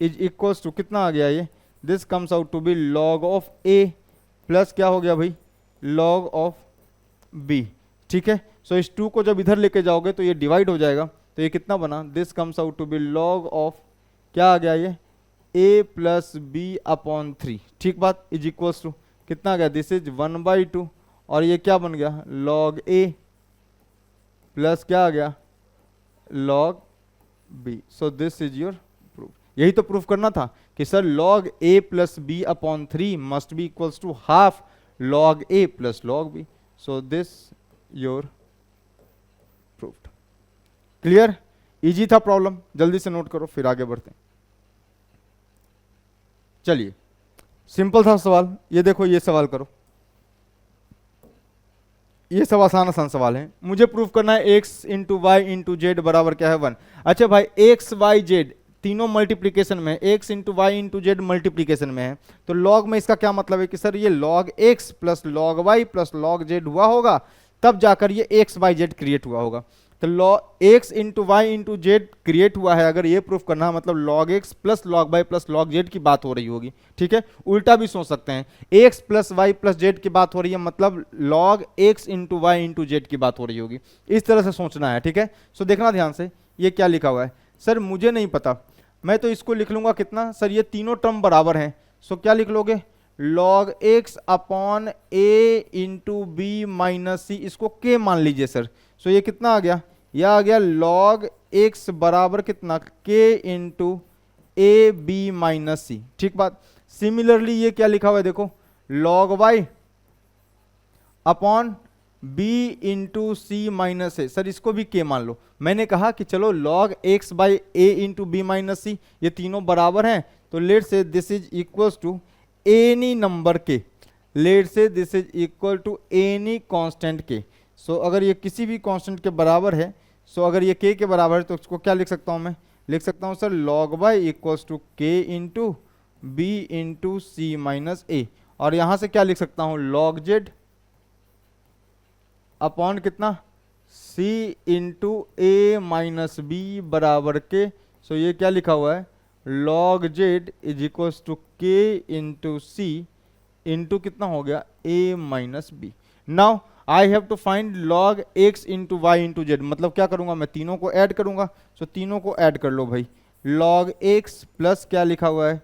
is equals to कितना आ गया, ये this comes out to be log of a plus क्या हो गया भाई, लॉग ऑफ b। ठीक है, सो इस 2 को जब इधर लेके जाओगे तो ये डिवाइड हो जाएगा, तो ये कितना बना, this comes out to be log of क्या आ गया, ये a प्लस बी अपॉन 3। ठीक बात, इज इक्वल्स टू कितना आ गया, दिस इज 1/2, और ये क्या बन गया, लॉग a प्लस क्या आ गया, log b। So this is your proof. यही तो प्रूफ करना था कि sir log a plus B upon 3 must be equals to half log a plus log b। So this your proved. Clear, easy था problem, जल्दी से note करो फिर आगे बढ़ते हैं। चलिए, सिंपल था सवाल, ये देखो, ये सवाल करो, ये सब आसान आसान सवाल है। मुझे प्रूफ करना है x into Y into Z बराबर क्या है 1। अच्छा भाई, x y z तीनों मल्टीप्लीकेशन में, x into Y into Z multiplication में है, तो लॉग में इसका क्या मतलब है कि सर ये log x plus log y plus log z हुआ होगा, तब जाकर ये x y z क्रिएट हुआ होगा। तो log x into Y into Z create हुआ है, अगर ये प्रूफ करना है मतलब log x plus log y plus log z की बात हो रही होगी। ठीक है, उल्टा भी सोच सकते हैं, x plus Y plus Z की बात हो रही है मतलब log x into Y into Z की बात हो रही होगी। इस तरह से सोचना है। ठीक है, सो देखना ध्यान से, ये क्या लिखा हुआ है, सर मुझे नहीं पता, मैं तो इसको लिख लूंगा कितना, सर ये तीनों टर्म बराबर हैं, सो क्या लिख लोगे, log x upon a into b minus c, इसको k मान लीजिए सर। सो ये कितना आ गया, यह आ गया लॉग x बराबर कितना, k into a B minus c. ठीक बात। सिमिलरली ये क्या लिखा हुआ है देखो, log y upon b into c minus a, sir इसको भी k मान लो। मैंने कहा कि चलो log x by a into b minus c, ये तीनों बराबर हैं, तो let say this is equals to any number k, let say this is equal to any constant k। So अगर ये किसी भी कांस्टेंट के बराबर है, सो अगर ये k के बराबर है तो उसको क्या लिख सकता हूं मैं, लिख सकता हूं sir log y equals to k into b into c minus a, और यहां से क्या लिख सकता हूं log z अपॉन कितना, c into a minus b बराबर के। सो ये क्या लिखा हुआ है, log z is equals to k into C into कितना हो गया, a minus B. Now I have to find log x into Y into Z, मतलब क्या करूंगा मैं, तीनों को ऐड करूंगा। सो तीनों को ऐड कर लो भाई, log x प्लस क्या लिखा हुआ है,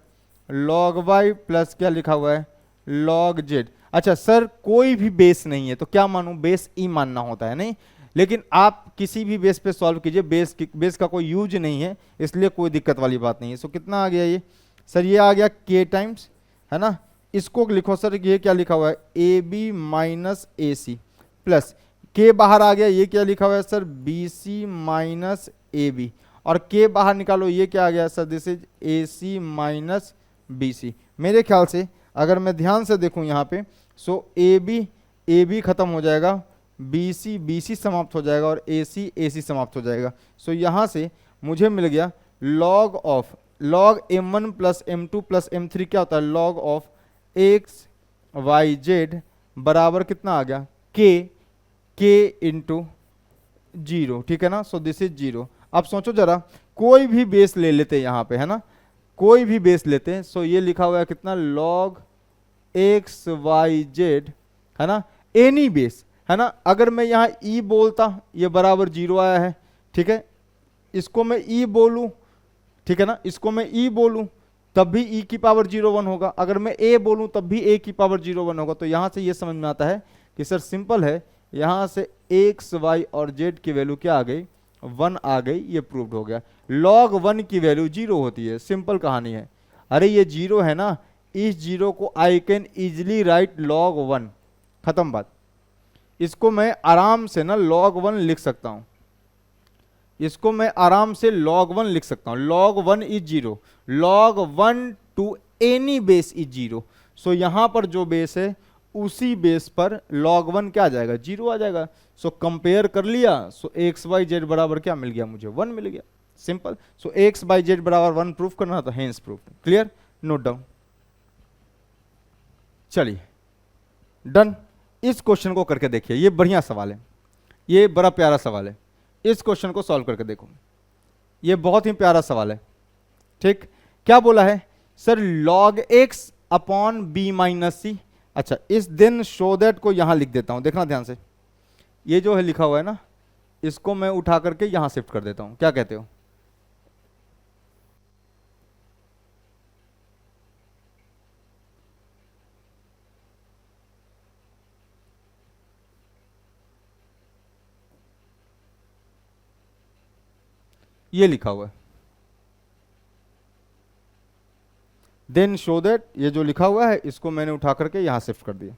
log y प्लस क्या लिखा हुआ है, log z। अच्छा सर कोई भी बेस नहीं है तो क्या मानूं, बेस ई मानना होता है, नहीं, लेकिन आप किसी भी बेस पे सॉल्व कीजिए, बेस का कोई यूज नहीं है, इसलिए कोई दिक्कत वाली बात नहीं है। सो कितना आ गया ये, सर ये आ गया k टाइम्स, है ना, इसको लिखो सर, ये क्या लिखा हुआ है, A B minus A C plus k बाहर आ गया, ये क्या लिखा हुआ है sir, B C minus A B, और के बाहर निकालो, ये क्या आ गया sir, this is A C minus B C. मेरे ख्याल से अगर मैं ध्यान से देखूं यहाँ पे, सो ए बी खत्म हो जाएगा, बी सी समाप्त हो जाएगा और ए सी समाप्त हो जाएगा। सो यहाँ से मुझे मिल गया log m1 plus m2 plus m3 क्या होता है, log of X Y Z बराबर कितना आ गया, के इंटू जीरो, ठीक है ना। सो दिस इज जीरो। अब सोचो जरा, कोई भी बेस ले लेते हैं यहाँ पे, है ना, कोई भी बेस लेते हैं। सो ये लिखा हुआ है कितना, लॉग एक्स वाई जेड, है ना, एनी बेस, है ना। अगर मैं यहाँ ई बोलता, ये बराबर जीरो आया है, ठीक है। इसको मैं ई बोलूं, ठीक है ना, इसको मैं ई बोलूं तब भी ई की पावर 0 1 होगा, अगर मैं ए बोलूं तब भी ए की पावर 0 1 होगा। तो यहां से ये समझ में आता है कि सर सिंपल है, यहां से एक्स वाई और जेड की वैल्यू क्या आ गई, 1 आ गई, ये प्रूव्ड हो गया। लॉग 1 की वैल्यू 0 होती है, सिंपल कहानी है। अरे ये 0 है ना, इस 0 को I can easily right log 1, खत्म बात। इसको मैं आराम से ना log 1 लिख सकता हूं, इसको मैं आराम से log 1 लिख सकता हूं। log 1 is 0, log 1 to any base is 0। सो यहां पर जो बेस है उसी बेस पर log 1 क्या आ जाएगा, 0 आ जाएगा। सो कंपेयर कर लिया, सो एक्स वाई जेड बराबर क्या मिल गया, मुझे 1 मिल गया, simple. So x by Z बराबर 1 प्रूफ करना था, hence proof. Clear, note down. चलिए डन। इस क्वेश्चन को करके देखिए, ये बढ़िया सवाल है, ये बड़ा प्यारा सवाल है। इस क्वेश्चन को सॉल्व करके देखो, ये बहुत ही प्यारा सवाल है। ठीक, क्या बोला है sir, log x upon B minus c. अच्छा, इस देन शो दैट को यहां लिख देता हूं, देखना ध्यान से। ये जो है लिखा हुआ है ना, इसको मैं उठा करके यहां शिफ्ट कर देता हूं, क्या कहते हो। ये लिखा हुआ है, देन शो दैट, ये जो लिखा हुआ है इसको मैंने उठा करके यहां शिफ्ट कर दिया।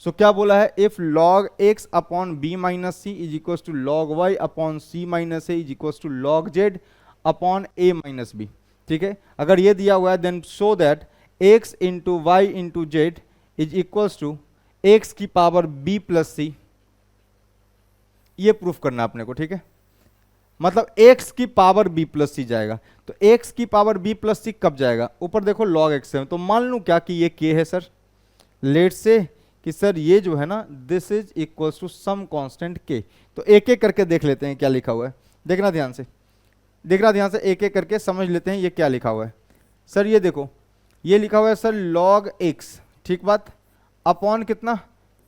सो क्या बोला है, if log x upon B minus C is equal to log y upon C minus A is equal to log z upon A minus B. ठीक है, अगर ये दिया हुआ है then show that x into Y into Z is equal to x की power b plus C. ये proof करना अपने को, ठीक है। मतलब x की पावर b प्लस सी जाएगा, तो x की पावर b प्लस सी कब जाएगा, ऊपर देखो log x है, तो मान लूं क्या कि ये k है सर। लेट से कि सर ये जो है ना, this is equals to some constant k। तो एक एक करके देख लेते हैं क्या लिखा हुआ है, देखना ध्यान से, देखना ध्यान से, एक एक करके समझ लेते हैं ये क्या लिखा हुआ है। सर ये देखो, ये लिखा हुआ है सर log x, ठीक बात, अपॉन कितना,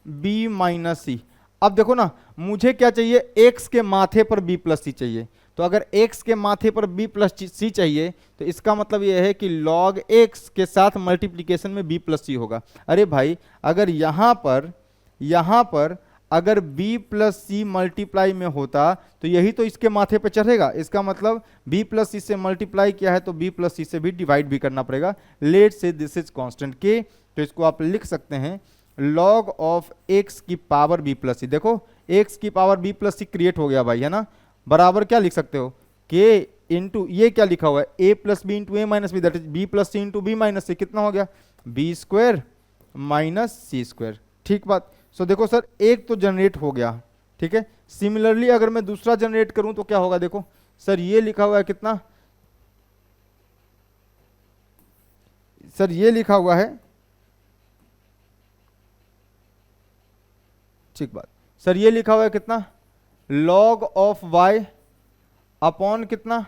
b माइनस सी। अब देखो ना, मुझे क्या चाहिए, x के माथे पर b प्लस सी चाहिए। तो अगर x के माथे पर b प्लस सी चाहिए तो इसका मतलब यह है कि log x के साथ मल्टीप्लीकेशन में b प्लस सी होगा। अरे भाई, अगर यहाँ पर अगर b प्लस सी मल्टीप्लाई में होता तो यही तो इसके माथे पर चढ़ेगा। इसका मतलब b प्लस सी से मल्टीप्लाई किया है तो b प्लस सी से भी डिवाइड भी करना पड़ेगा। Late say this is constant k, तो इसको आप लिख सकते हैं log ऑफ x की पावर b प्लस सी। देखो x की पावर b प्लस सी क्रिएट हो गया भाई, है ना, बराबर क्या लिख सकते हो, k इंटू ये क्या लिखा हुआ है, a plus b into a minus b, that is b plus c into b minus c. कितना हो गया, b square minus c square. ठीक बात। सो देखो सर, एक तो जनरेट हो गया, ठीक है। सिमिलरली अगर मैं दूसरा जनरेट करूं तो क्या होगा, देखो सर ये लिखा हुआ है कितना, सर ये लिखा हुआ है, ठीक बात, सर ये लिखा हुआ है कितना, log ऑफ y अपॉन कितना,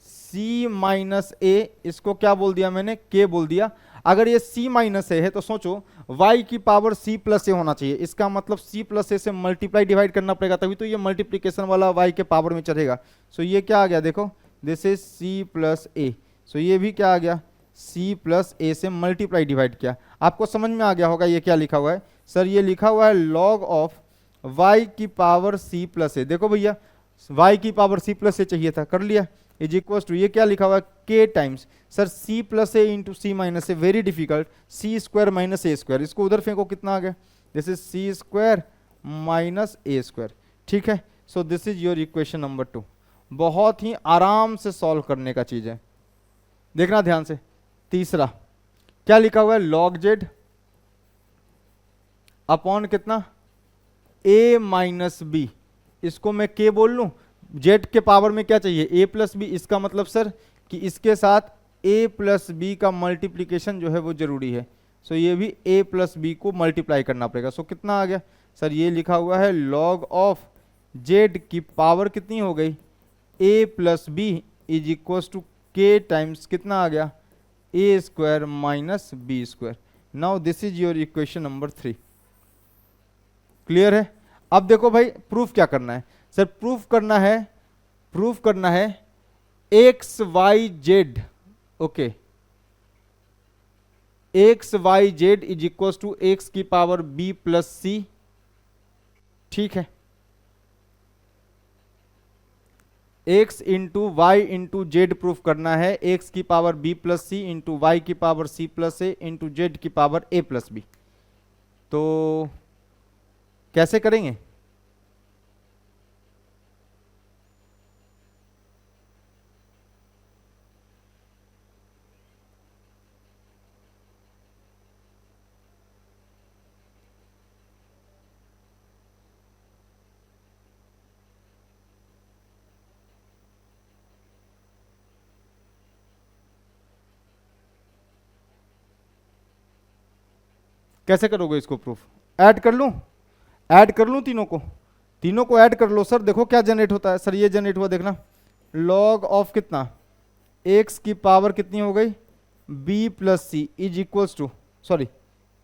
c माइनस ए। इसको क्या बोल दिया मैंने, k बोल दिया। अगर ये c माइनस ए है तो सोचो y की पावर c प्लस ए होना चाहिए। इसका मतलब c प्लस ए से मल्टीप्लाई डिवाइड करना पड़ेगा, तभी तो ये मल्टीप्लीकेशन वाला y के पावर में चढ़ेगा। सो ये क्या आ गया, देखो दिस इज c प्लस ए। सो ये भी क्या आ गया, c प्लस ए से मल्टीप्लाई डिवाइड किया। आपको समझ में आ गया होगा ये क्या लिखा हुआ है। सर ये लिखा हुआ है log ऑफ y की पावर c प्लस ए। देखो भैया, y की पावर c प्लस ए चाहिए था, कर लिया, इज इक्वल टू ये क्या लिखा हुआ है, k times sir c plus a into c minus a, very difficult, c square minus a square. इसको उधर फेंको, कितना आ गया, this is c square minus a square. ठीक है, so this is your equation number 2। बहुत ही आराम से सॉल्व करने का चीज है, देखना ध्यान से। तीसरा क्या लिखा हुआ है, लॉग जेड अपॉन कितना, a माइनस बी, इसको मैं k बोल लूं, जेड के पावर में क्या चाहिए, a प्लस बी, इसका मतलब सर कि इसके साथ a प्लस बी का मल्टीप्लीकेशन जो है वो जरूरी है। सो ये भी a प्लस बी को मल्टीप्लाई करना पड़ेगा। सो कितना आ गया सर, ये लिखा हुआ है log ऑफ z की पावर कितनी हो गई, a plus B is equal to k times कितना आ गया, a square minus B square. Now this is your equation number 3। Clear है। अब देखो भाई प्रूफ क्या करना है सर, प्रूफ करना है x Y z, okay, x Y z is equal to x की पावर बी प्लस सी, ठीक है। x into Y into z proof करना है, x की power b plus c into y की power c plus a into Z की power a plus b. तो कैसे करेंगे, कैसे करोगे इसको प्रूफ, ऐड कर लूं, तीनों को ऐड कर लो सर। देखो क्या जनरेट होता है सर, ये जनरेट हुआ देखना, लॉग ऑफ कितना, x की पावर कितनी हो गई b plus c is equals to, sorry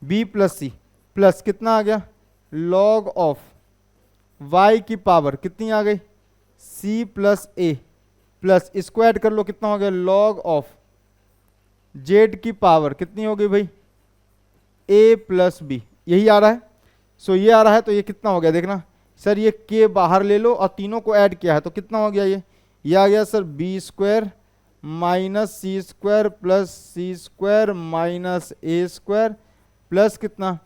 b plus c plus कितना आ गया, लॉग ऑफ y की पावर कितनी आ गई c प्लस a प्लस इसको ऐड कर लो कितना हो गया, लॉग ऑफ z की पावर कितनी हो गई भाई a प्लस बी, यही आ रहा है। सो ये आ रहा है, तो ये कितना हो गया देखना सर, ये k बाहर ले लो और तीनों को ऐड किया है तो कितना हो गया, ये आ गया sir B square minus c square plus C square minus a square plus कितना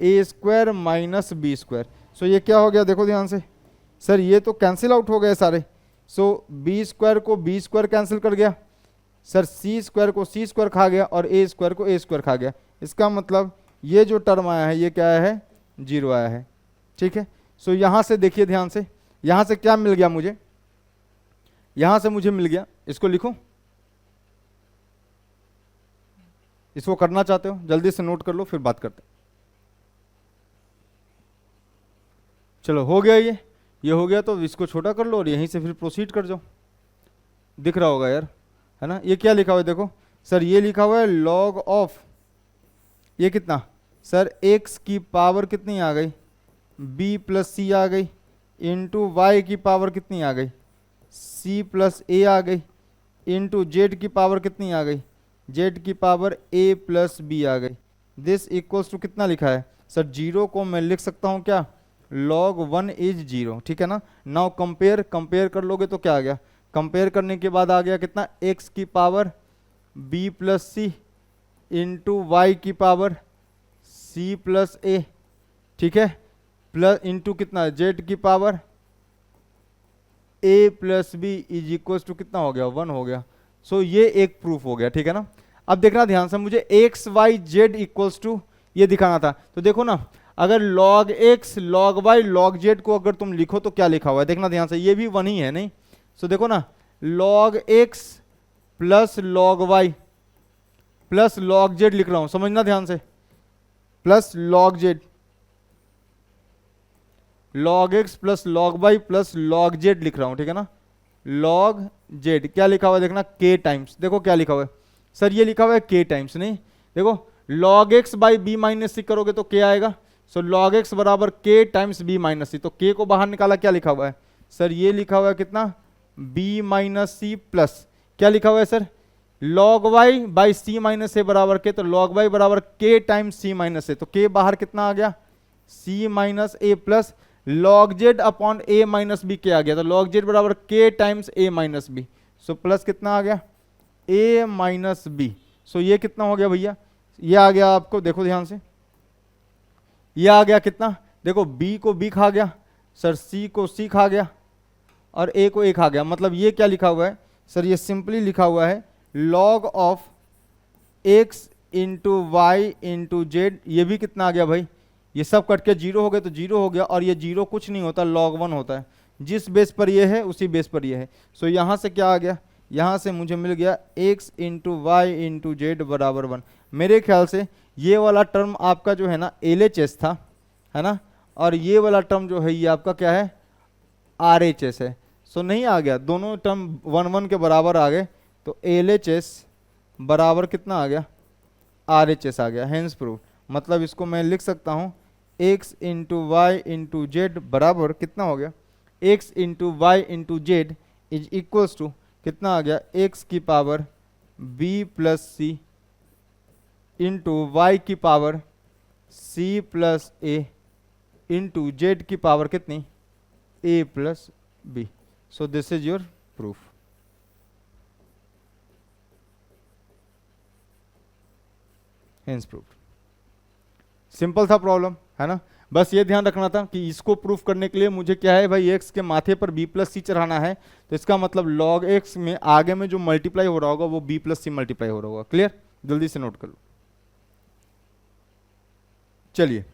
a square minus B square. So ये क्या हो गया देखो ध्यान से सर, ये तो कैंसिल आउट हो गए सारे। सो बी स्क्वायर को बी स्क्वायर कैंसिल कर गया सर, सी स्क्वायर को सी स्क्वायर खा गया और ए स्क्वायर को ए स्क्वायर खा गया। इसका मतलब ये जो टर्म आया है ये क्या आया है, जीरो आया है, ठीक है। सो यहां से देखिए ध्यान से, यहां से क्या मिल गया मुझे, यहां से मुझे मिल गया, इसको लिखो, इसको करना चाहते हो जल्दी से नोट कर लो फिर बात करते हैं। चलो हो गया ये हो गया, तो इसको छोटा कर लो और यहीं से फिर प्रोसीड कर जाओ, दिख रहा होगा यार, है ना। ये क्या लिखा हुआ है देखो सर, ये लिखा हुआ है लॉग ऑफ, ये कितना सर x की पावर कितनी आ गई b प्लस सी आ गई इंटू वाई की पावर कितनी आ गई c प्लस ए आ गई इंटू जेड की पावर कितनी आ गई z की पावर a प्लस बी आ गई। दिस इक्वल्स टू कितना लिखा है सर, जीरो को मैं लिख सकता हूं क्या, log 1 इज जीरो, ठीक है ना। नाउ कंपेयर कर लोगे तो क्या आ गया, कंपेयर करने के बाद आ गया कितना, x की power b plus c into y की पावर c प्लस ए, ठीक है, प्लस इंटू कितना z की power a plus B is equal to कितना हो गया, 1 हो गया। सो ये एक प्रूफ हो गया, ठीक है ना। अब देखना ध्यान से, मुझे x Y z equals to ये दिखाना था, तो देखो ना, अगर log x log y log z को अगर तुम लिखो तो क्या लिखा हुआ है, देखना ध्यान से, ये भी 1 ही है नहीं। सो देखो ना, log x plus log y plus log z लिख रहा हूं, समझना ध्यान से, plus log z, log x plus log y plus log z लिख रहा हूं, ठीक है ना। log z क्या लिखा हुआ है देखना, k टाइम्स, देखो क्या लिखा हुआ है सर, ये लिखा हुआ है k टाइम्स, नहीं देखो log x by b minus c करोगे तो k आएगा। सो log x बराबर k times b minus c, तो k को बाहर निकाला, क्या लिखा हुआ है सर, ये लिखा हुआ है कितना b माइनस सी प्लस क्या लिखा हुआ है sir, log y by c minus a बराबर के, तो log y बराबर k times c minus a, तो k बाहर कितना आ गया c minus a plus log z upon a minus b क्या आ गया, तो log z बराबर k times a minus b, so plus कितना आ गया a माइनस बी। सो ये कितना हो गया भैया, ये आ गया आपको, देखो ध्यान से, ये आ गया कितना, देखो b को b खा गया सर, c को c खा गया और a को 1 आ गया, मतलब ये क्या लिखा हुआ है सर, ये सिंपली लिखा हुआ है log of x into Y into z. ये भी कितना आ गया भाई, ये सब कट के 0 हो गए तो 0 हो गया, और ये 0 कुछ नहीं होता, log 1 होता है। जिस बेस पर ये है उसी बेस पर ये है। सो यहाँ से क्या आ गया, यहाँ से मुझे मिल गया x into Y into Z बराबर 1। मेरे ख्याल से ये वाला टर्म आपका जो है ना LHS था, है ना, और ये वाला टर्म जो है ये आपका क्या है RHS है। सो नहीं आ गया, दोनों टर्म 1 1 के बराबर आ गए, तो LHS बराबर कितना आ गया RHS आ गया, हेंस प्रूव। मतलब इसको मैं लिख सकता हूँ x into Y into Z बराबर कितना हो गया, x into Y into Z is equals to कितना आ गया, x की power b plus c into y की power c plus a into Z की पावर कितनी a plus b. So this is your proof. Hence proof. Simple था problem, है ना। बस ये ध्यान रखना था कि इसको प्रूफ करने के लिए मुझे क्या है भाई, x के माथे पर b प्लस सी चढ़ाना है, तो इसका मतलब log x में आगे में जो मल्टीप्लाई हो रहा होगा वो b प्लस सी मल्टीप्लाई हो रहा होगा। क्लियर, जल्दी से नोट कर लो। चलिए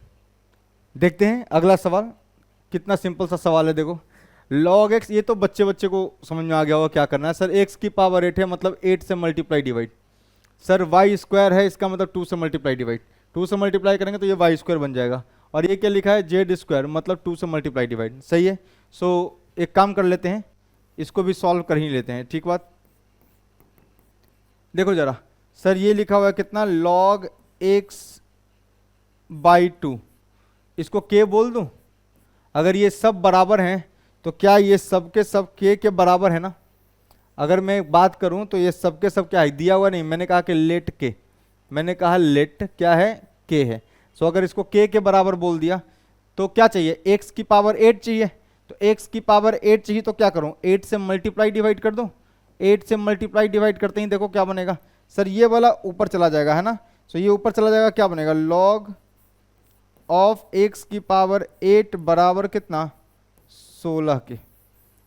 देखते हैं अगला सवाल, कितना सिंपल सा सवाल है। देखो log x, ये तो बच्चे बच्चे को समझ में आ गया होगा क्या करना है। सर x की पावर 8 है, मतलब 8 से multiply divide. Sir y square है, इसका मतलब 2 से मल्टीप्लाई डिवाइड। 2 से मल्टीप्लाई करेंगे तो ये y स्क्वायर बन जाएगा, और ये क्या लिखा है जेड स्क्वायर, मतलब 2 से मल्टीप्लाई डिवाइड। सही है। सो एक काम कर लेते हैं, इसको भी सॉल्व कर ही लेते हैं, ठीक बात। देखो जरा, सर ये लिखा हुआ है कितना log x बाई 2, इसको k बोल दूं। अगर ये सब बराबर हैं तो क्या ये सब के सब k के बराबर है ना। अगर मैं बात करूं तो ये सब के सब क्या है, दिया हुआ नहीं, मैंने कहा कि लेट k, मैंने कहा लेट क्या है k है। सो अगर इसको k के बराबर बोल दिया तो क्या चाहिए, x की पावर 8 चाहिए। तो x की पावर 8 चाहिए तो क्या करूं, 8 से मल्टीप्लाई डिवाइड कर दूं। 8 से मल्टीप्लाई डिवाइड करते ही देखो क्या बनेगा, सर ये वाला ऊपर चला जाएगा, है ना। सो ये ऊपर चला जाएगा, क्या बनेगा log ऑफ x की पावर 8 बराबर कितना 16 के।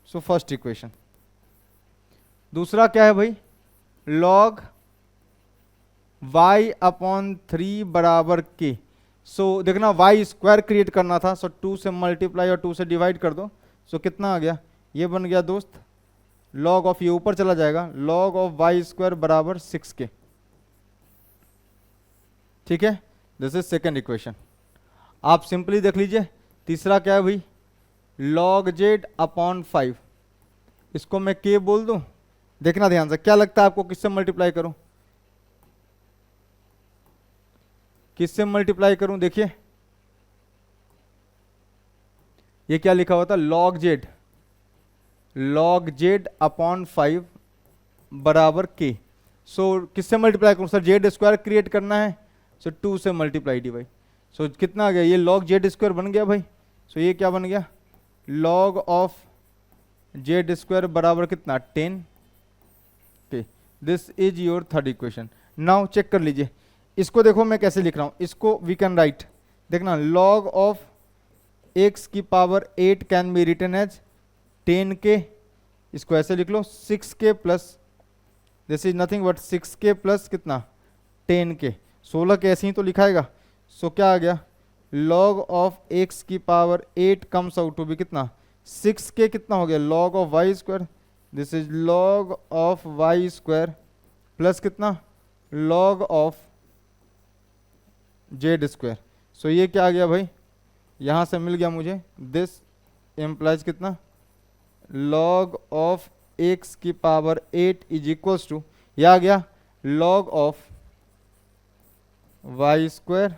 So first equation. दूसरा क्या है भाई, log y अपॉन 3 बराबर k। सो देखना y स्क्वायर क्रिएट करना था, सो 2 से मल्टीप्लाई और 2 से डिवाइड कर दो। सो कितना आ गया, ये बन गया दोस्त log ऑफ, ये ऊपर चला जाएगा, log ऑफ y स्क्वायर बराबर 6k। ठीक है, दिस इज सेकेंड इक्वेशन। आप सिंपली देख लीजिए। तीसरा क्या है भाई, log z अपॉन 5, इसको मैं k बोल दूं। देखना ध्यान से, क्या लगता है आपको किससे मल्टीप्लाई करूं, किससे मल्टीप्लाई करूं। देखिए ये क्या लिखा हुआ था, log z अपॉन 5 बराबर k। सो किससे मल्टीप्लाई करूं सर, जेड स्क्वायर क्रिएट करना है, सो 2 से मल्टीप्लाई डिवाइड। सो कितना आ गया, ये log z स्क्वायर बन गया भाई। सो ये क्या बन गया, log ऑफ z स्क्वायर बराबर कितना 10 k। This is your third equation. Now check कर लीजिए, इसको देखो मैं कैसे लिख रहा हूं, इसको वी कैन राइट, देखना log ऑफ x की power 8 can be written as 10k। इसको ऐसे लिख लो 6k plus, this is nothing but 6k plus कितना 10k। 16 के ऐसे ही तो लिखाएगा। सो क्या आ गया, log ऑफ x की power 8 comes out to be कितना 6k, कितना हो गया log of y square, this is log of y square plus कितना log of z square. So ये क्या आ गया भाई, यहां से मिल गया मुझे, दिस एम्प्लाइज कितना log ऑफ x की पावर 8 इज इक्वल्स टू, ये आ गया log of y square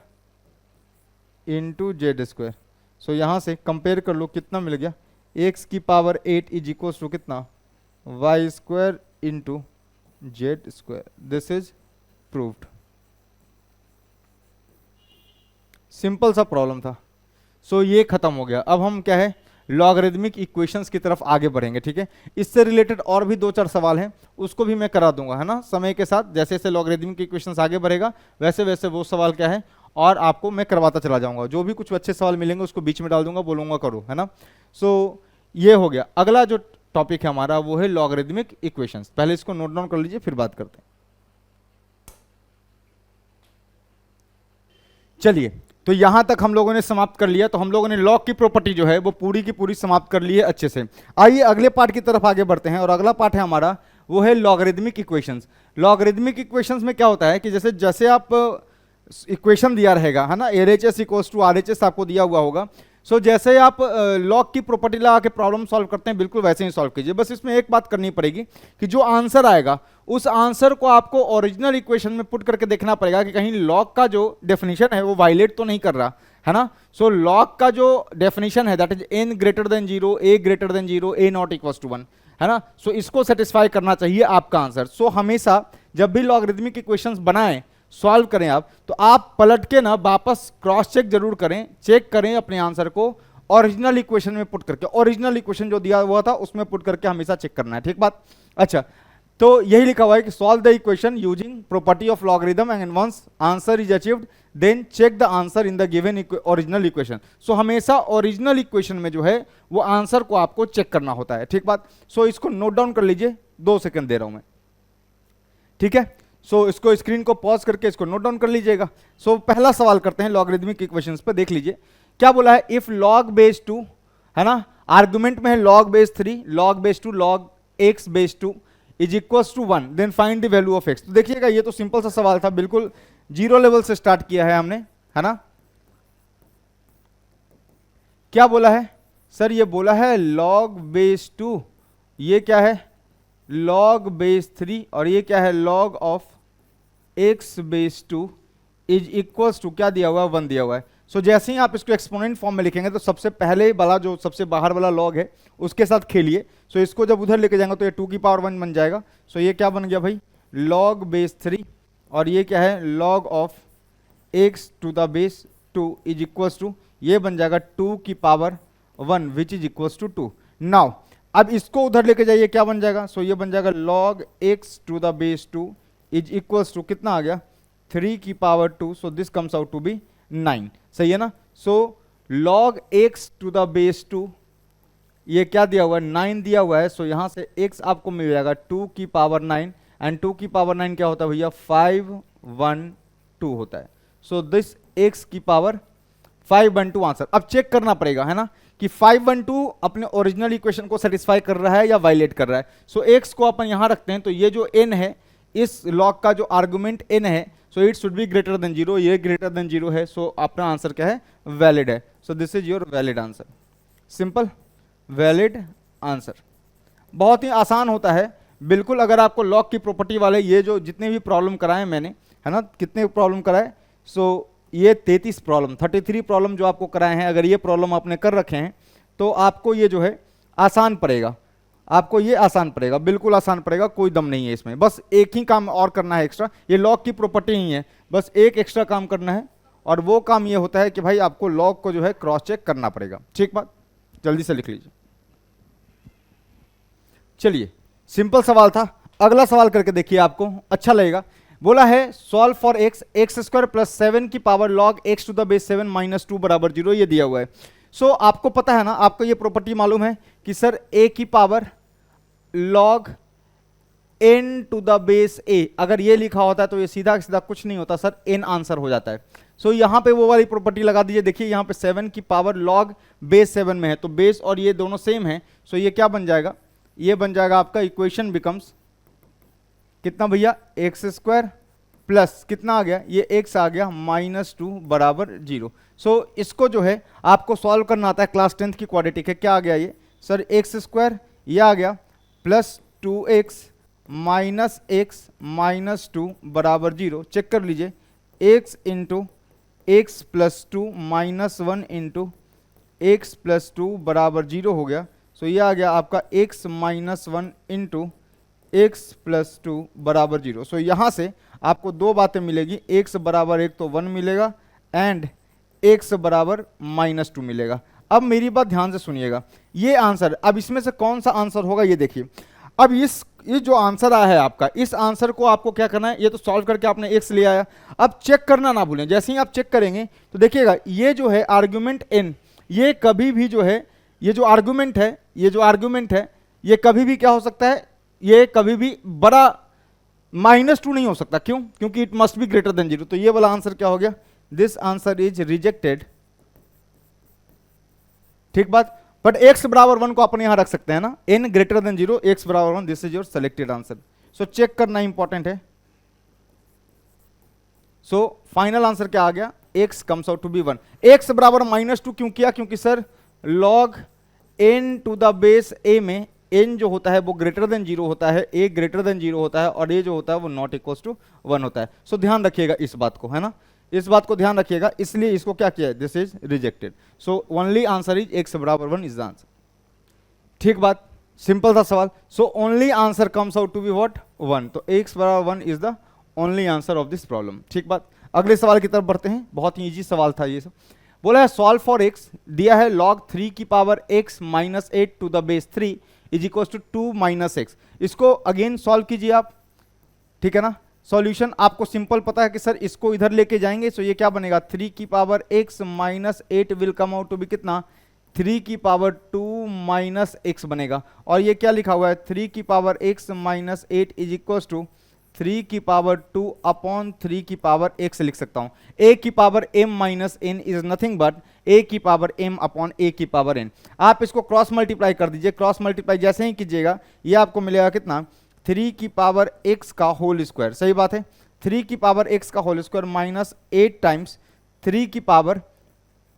into z square. So यहां से कंपेयर कर लो कितना मिल गया, x की पावर 8 इज इक्वल्स टू कितना y square into z square. This is proved. Simple सा प्रॉब्लम था। सो ये खत्म हो गया। अब हम क्या है, लॉगरिदमिक इक्वेशंस की तरफ आगे बढ़ेंगे। ठीक है, इससे रिलेटेड और भी 2-4 सवाल हैं, उसको भी मैं करा दूंगा, है ना, समय के साथ। जैसे जैसे लॉगरिदमिक इक्वेशंस आगे बढ़ेगा वैसे वैसे वो सवाल क्या है और आपको मैं करवाता चला जाऊंगा। जो भी कुछ अच्छे सवाल मिलेंगे उसको बीच में डाल दूंगा, बोलूंगा करो, है ना। सो ये हो गया। अगला जो टॉपिक है हमारा वो है लॉगरिदमिक इक्वेशंस। पहले इसको नोट डाउन कर लीजिए, फिर बात करते हैं। चलिए, तो यहां तक हम लोगों ने समाप्त कर लिया। तो हम लोगों ने लॉग की प्रॉपर्टी जो है वो पूरी की पूरी समाप्त कर ली है अच्छे से। आइए अगले पार्ट की तरफ आगे बढ़ते हैं, और अगला पार्ट है हमारा वो है लॉगरिदमिक इक्वेशंस। लॉगरिदमिक इक्वेशंस में क्या होता है कि जैसे जैसे आप इक्वेशन दिया रहेगा, है ना, LHS इक्वल्स टू RHS आपको दिया हुआ होगा। सो जैसे आप लॉग की प्रॉपर्टी लगा के प्रॉब्लम सॉल्व करते हैं, बिल्कुल वैसे ही सॉल्व कीजिए। बस इसमें एक बात करनी पड़ेगी कि जो आंसर आएगा उस आंसर को आपको ओरिजिनल इक्वेशन में पुट करके देखना पड़ेगा कि कहीं लॉग का जो डेफिनेशन है वो वायलेट तो नहीं कर रहा है ना। सो लॉग का जो डेफिनेशन है that is n greater than 0, a greater than 0, a not equals to 1, है ना। सो इसको सेटिस्फाई करना चाहिए आपका आंसर। सो हमेशा जब भी लॉगरिदमिक इक्वेशंस बनाएं, सॉल्व करें आप, तो आप पलट के ना वापस क्रॉस चेक जरूर करें, चेक करें अपने आंसर को ओरिजिनल इक्वेशन में पुट करके। ओरिजिनल इक्वेशन जो दिया हुआ था उसमें पुट करके हमेशा चेक करना है, ठीक बात। अच्छा, तो यही लिखा हुआ है कि solve the equation using property of logarithm and once answer is achieved then check the answer in the given original equation. So हमेशा ओरिजिनल इक्वेशन में जो है वो आंसर को आपको चेक करना होता है, ठीक बात। सो इसको नोट डाउन कर लीजिए, 2 सेकंड दे रहा हूं मैं, ठीक है। सो इसको स्क्रीन को पॉज करके इसको नोट डाउन कर लीजिएगा। सो पहला सवाल करते हैं लॉगरिदमिक इक्वेशंस पे, देख लीजिए क्या बोला है। इफ log बेस 2, है ना, आर्गुमेंट में है log base 3, log base 2, log x base 2 is equals to 1, then find the value of x। तो देखिएगा ये तो सिंपल सा सवाल था, बिल्कुल जीरो लेवल से स्टार्ट किया है हमने, है ना। क्या बोला है सर? ये बोला है log बेस 2, ये क्या है log बेस 3, और ये क्या है log of x base 2 is equals to क्या दिया हुआ है, 1 दिया हुआ है। सो जैसे ही आप इसको एक्सपोनेंट फॉर्म में लिखेंगे तो सबसे पहले वाला जो सबसे बाहर वाला log है उसके साथ खेलिए। सो इसको जब उधर लेके जाएंगे तो ये 2 की पावर 1 बन जाएगा। सो ये क्या बन गया भाई, log बेस 3, और ये क्या है log of x to the base 2 is equals to, ये बन जाएगा 2 की power 1 which is equals to 2। Now अब इसको उधर लेके जाइए, क्या बन जाएगा, सो ये बन जाएगा log x to the base 2 is equals to कितना आ गया, 3 की power 2। So this comes out to be 9, सही है ना। So log x to the base 2, ये क्या दिया हुआ है, 9 दिया हुआ है। सो यहां से x आपको मिल जाएगा 2 की पावर 9, एंड 2 की पावर 9 क्या होता है भैया, 512 होता है। सो दिस x की पावर 512 आंसर। अब चेक करना पड़ेगा, है ना, कि 512 अपने ओरिजिनल इक्वेशन को सेटिस्फाई कर रहा है या वायलेट कर रहा है। सो x को अपन यहां रखते हैं, तो ये जो n है, इस लॉग का जो आर्गुमेंट n है, so it should be greater than 0, ये ग्रेटर देन 0 है। सो अपना आंसर क्या है, वैलिड है। So this is your valid answer, simple valid answer. बहुत ही आसान होता है बिल्कुल। अगर आपको लॉग की प्रॉपर्टी वाले ये जो जितने भी प्रॉब्लम कराए मैंने, है ना, कितने प्रॉब्लम कराए, सो ये 33 प्रॉब्लम, 33 प्रॉब्लम जो आपको कराए हैं, अगर ये प्रॉब्लम आपने कर रखे हैं तो आपको ये जो है आसान पड़ेगा, आपको ये आसान पड़ेगा, बिल्कुल आसान पड़ेगा, कोई दम नहीं है इसमें। बस एक ही काम और करना है एक्स्ट्रा, ये लॉग की प्रॉपर्टी ही है, बस एक एक्स्ट्रा काम करना है, और वो काम ये होता है कि भाई आपको लॉग को जो है क्रॉस चेक करना पड़ेगा, ठीक बात। जल्दी से लिख लीजिए। चलिए, सिंपल सवाल था। अगला सवाल करके देखिए, आपको अच्छा लगेगा। बोला है solve for x square plus 7 की power log x to the base 7 minus 2 बराबर 0, ये दिया हुआ है। सो आपको पता है ना, आपको ये प्रॉपर्टी मालूम है कि सर a की power log n to the base a, अगर ये लिखा होता है तो ये सीधा सीधा कुछ नहीं होता सर, n आंसर हो जाता है। सो यहां पे वो वाली प्रॉपर्टी लगा दीजिए। देखिए यहां पे 7 की पावर log बेस 7 में है, तो बेस और ये दोनों सेम है। सो ये क्या बन जाएगा, ये बन जाएगा आपका इक्वेशन बिकम्स कितना भैया, एक्स स्क्वायर प्लस कितना आ गया, ये x आ गया -2 बराबर 0। सो इसको जो है आपको सॉल्व करना आता है, क्लास 10th की क्वाड्रेटिक है। क्या आ गया ये सर, एक्स स्क्वायर, ये आ गया plus 2x minus x minus 2 बराबर 0। चेक कर लीजिए, x into x plus 2 minus 1 into x plus 2 बराबर 0 हो गया। सो ये आ गया आपका x minus 1 into x plus 2 बराबर 0। सो यहाँ से आपको दो बातें मिलेगी, x बराबर 1 तो 1 मिलेगा, एंड x बराबर -2 मिलेगा। अब मेरी बात ध्यान से सुनिएगा, ये आंसर, अब इसमें से कौन सा आंसर होगा ये देखिए। अब ये जो आंसर आया है आपका, इस आंसर को आपको क्या करना है, ये तो सॉल्व करके आपने x ले आया, अब चेक करना ना भूलें। जैसे ही आप चेक करेंगे तो देखिएगा ये जो है आर्ग्यूमेंट n, ये कभी भी जो है, ये जो आर्ग्यूमेंट है, ये जो आर्ग्यूमेंट है, ये कभी भी क्या हो सकता है, ये कभी भी बड़ा -2 नहीं हो सकता। क्यों? क्योंकि it must be greater than 0। तो ये वाला आंसर क्या हो गया, दिस आंसर इज रिजेक्टेड। ठीक बात। बट x बराबर 1 को अपन यहां रख सकते हैं ना, n ग्रेटर देन 0, x बराबर 1, this is your selected answer. So check करना इंपॉर्टेंट है। सो फाइनल आंसर क्या आ गया, x comes out to be 1। x बराबर -2 क्यों किया, क्योंकि sir log n to the base a में n जो होता है वो ग्रेटर देन 0 होता है, a ग्रेटर देन 0 होता है, और a जो होता है वो नॉट इक्वल टू 1 होता है। सो ध्यान रखिएगा इस बात को, है ना, इस बात को ध्यान रखिएगा, इसलिए इसको क्या किया है, this is rejected. So only answer is x बराबर 1 इज द आंसर। ठीक बात, सिंपल था सवाल। So only answer comes out to be what, 1। तो x बराबर 1 is the only answer of this problem. ठीक बात। अगले सवाल की तरफ बढ़ते हैं, बहुत ही इजी सवाल था ये सब। बोला है सॉल्व फॉर x, दिया है log 3 की power x minus 8 to the base 3 is equal to 2 minus x. इसको अगेन सॉल्व कीजिए आप, ठीक है ना। सॉल्यूशन आपको सिंपल पता है कि सर इसको इधर लेके जाएंगे, सो ये क्या बनेगा, 3 की power x minus 8 will come out to be कितना, 3 की पावर 2 माइनस एक्स बनेगा। और ये क्या लिखा हुआ है, 3 की power x minus 8 is equal to 3 की पावर 2 अपॉन 3 की पावर x लिख सकता हूं। a की power m minus n is nothing but a की पावर m अपॉन a की पावर n। आप इसको क्रॉस मल्टीप्लाई कर दीजिए, क्रॉस मल्टीप्लाई जैसे ही कीजिएगा ये आपको मिलेगा कितना, 3 की पावर x का होल स्क्वायर। सही बात है, 3 की पावर x का होल स्क्वायर माइनस 8 टाइम्स 3 की पावर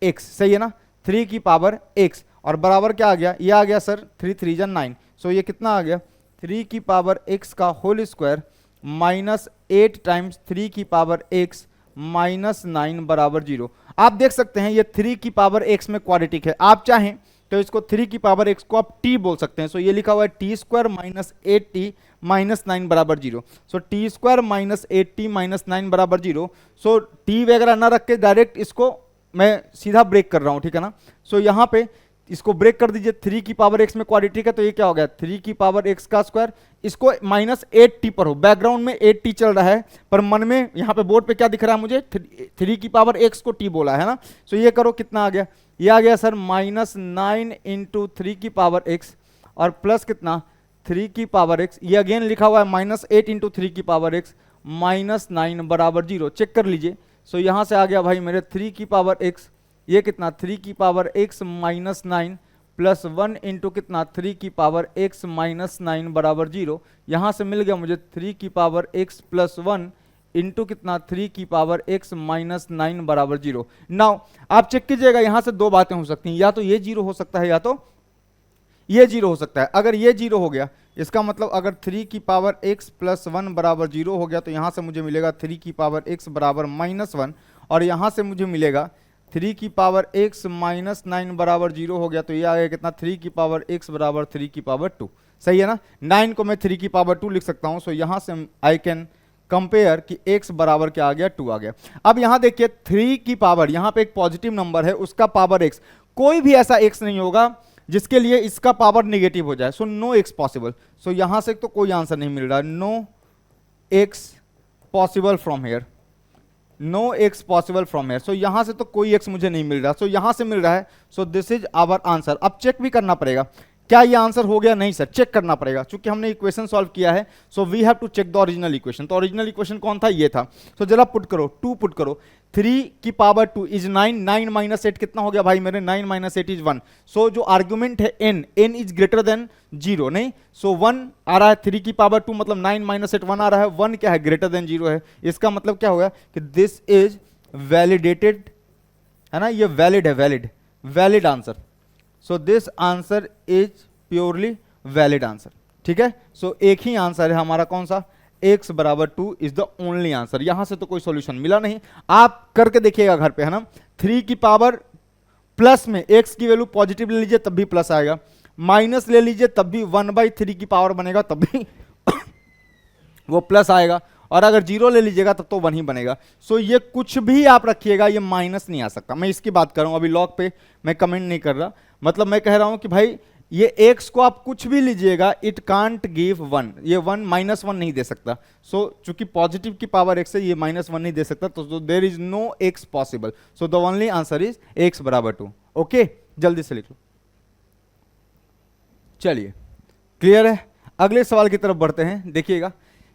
x। सही है ना, 3 की पावर x और बराबर क्या आ गया, ये आ गया सर 3 3 जा 9। सो ये कितना आ गया, 3 की पावर x का होल स्क्वायर माइनस 8 टाइम्स 3 की पावर x माइनस 9 बराबर 0। आप देख सकते हैं ये 3 की पावर x में क्वाड्रेटिक है, आप चाहें तो इसको 3 की पावर x को आप t बोल सकते हैं। सो ये लिखा हुआ है T square minus 8t minus 9 बराबर 0। So t square minus 8t minus 9 बराबर 0। सो t वगैरह ना रख के डायरेक्ट इसको मैं सीधा ब्रेक कर रहा हूं, ठीक है ना। सो यहां पे इसको ब्रेक कर दीजिए, 3 की पावर x में क्वाड्रेटिक है तो ये क्या हो गया, 3 की पावर x का स्क्वायर, इसको माइनस 8t पर हो, बैकग्राउंड में 8t चल रहा है पर मन में यहाँ पे बोर्ड पे क्या दिख रहा है मुझे, 3 की पावर x को t बोला है ना। सो ये करो, कितना आ गया, ये आ गया सर माइनस 9 इंटू 3 की पावर x और प्लस कितना 3 की पावर x, ये अगेन लिखा हुआ है माइनस 8 इंटू 3 की पावर x माइनस 9 बराबर 0। चेक कर लीजिए। सो यहां से आ गया भाई मेरे 3 की पावर x, ये कितना 3 की power x minus 9 plus 1 into कितना 3 की पावर x माइनस 9 बराबर 0। यहां से मिल गया मुझे 3 की पावर x प्लस 1 इंटू कितना 3 की पावर x माइनस 9 बराबर 0। नाउ आप चेक कीजिएगा, यहां से दो बातें हो सकती हैं, या तो ये 0 हो सकता है या तो ये 0 हो सकता है। अगर ये 0 हो गया इसका मतलब अगर 3 की पावर x प्लस 1 बराबर 0 हो गया तो यहां से मुझे मिलेगा 3 की पावर x बराबर माइनस 1 और यहां से मुझे मिलेगा 3 की पावर x माइनस 9 बराबर 0 हो गया तो ये आ गया कितना 3 की पावर x बराबर 3 की पावर 2। सही है ना, 9 को मैं 3 की पावर 2 लिख सकता हूं। सो यहां से आई कैन कंपेयर कि x बराबर क्या आ गया, 2 आ गया। अब यहां देखिए 3 की पावर, यहां पे एक पॉजिटिव नंबर है उसका पावर x, कोई भी ऐसा x नहीं होगा जिसके लिए इसका पावर नेगेटिव हो जाए। So no x possible. So यहां से तो कोई आंसर नहीं मिल रहा, no x possible from here, no x possible from here. So यहां से तो कोई एक्स मुझे नहीं मिल रहा, सो यहां से मिल रहा है। So this is our answer. अब चेक भी करना पड़ेगा क्या ये आंसर हो गया, नहीं सर चेक करना पड़ेगा क्योंकि हमने इक्वेशन सॉल्व किया है। So we have to check the original equation. तो ओरिजिनल इक्वेशन कौन था, ये था। सो जरा पुट करो, 2 पुट करो, 3 की पावर 2 इज 9, 9 माइनस 8 कितना हो गया भाई मेरे, 9 माइनस 8 इज 1। सो जो आर्ग्यूमेंट है n इज ग्रेटर देन 0 नहीं, सो 1 आ रहा है, 3 की पावर 2 मतलब 9 माइनस 8 1 आ रहा है, 1 क्या है ग्रेटर देन 0 है। इसका मतलब क्या होगा कि दिस इज वैलिडेटेड, है ना, ये वैलिड है, valid answer. So this answer is purely valid answer. ठीक है, सो एक ही आंसर है हमारा, कौन सा, x बराबर 2 इज द ओनली आंसर। यहां से तो कोई सॉल्यूशन मिला नहीं, आप करके देखिएगा घर पे, है ना। 3 की पावर प्लस में x की वैल्यू पॉजिटिव ले लीजिए तब भी प्लस आएगा, माइनस ले लीजिए तब भी 1/3 की पावर बनेगा तब भी वो प्लस आएगा, और अगर 0 ले लीजिएगा तब तो 1 ही बनेगा। सो ये कुछ भी आप रखिएगा ये माइनस नहीं आ सकता। मैं इसकी बात कर रहा हूं, अभी लॉग पे मैं कमेंट नहीं कर रहा, मतलब मैं कह रहा हूं कि भाई ये x को आप कुछ भी लीजिएगा इट कांट गिव 1, ये 1 माइनस 1 नहीं दे सकता। सो चूंकि पॉजिटिव की पावर x है ये माइनस 1 नहीं दे सकता, तो there is no x possible. So the only answer is x बराबर 2। ओके, जल्दी से लिख लो। चलिए क्लियर है? अगले सवाल की तरफ बढ़ते हैं। देखिएगा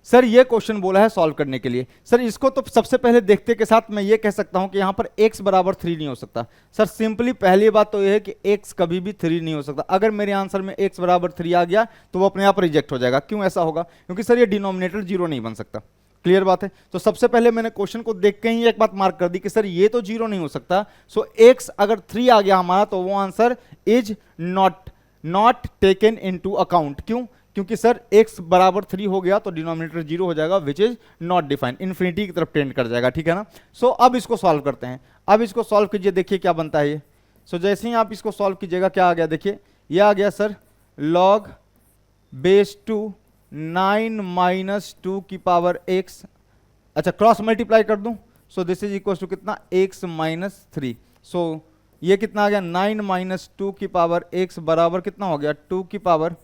सर, ये क्वेश्चन बोला है सॉल्व करने के लिए। सर इसको तो सबसे पहले देखते के साथ मैं ये कह सकता हूं कि यहां पर x बराबर 3 नहीं हो सकता। सर सिंपली पहली बात तो ये है कि x कभी भी 3 नहीं हो सकता। अगर मेरे आंसर में x बराबर 3 आ गया तो वो अपने आप रिजेक्ट हो जाएगा। क्यों ऐसा होगा? क्योंकि सर ये डिनोमिनेटर 0 नहीं बन सकता। क्लियर बात है? तो सबसे पहले मैंने क्वेश्चन को देख के ही एक बात मार्क कर दी कि सर ये तो 0 नहीं हो सकता। सो x अगर 3 आ गया हमारा तो वो answer is not taken into account. क्यों? क्योंकि सर x बराबर 3 हो गया तो डिनोमिनेटर 0 हो जाएगा, which is not defined, infinity की तरफ टेंड कर जाएगा। ठीक है ना? सो अब इसको सॉल्व करते हैं। अब इसको सॉल्व कीजिए, देखिए क्या बनता है ये। सो जैसे ही आप इसको सॉल्व कीजिएगा क्या आ गया, देखिए ये आ गया सर log बेस 2 9 माइनस 2 की पावर x। अच्छा क्रॉस मल्टीप्लाई कर दूं, so this is equal to कितना, x माइनस 3। सो ये कितना आ गया, 9 माइनस 2 की पावर x बराबर कितना हो गया, 2 की पावर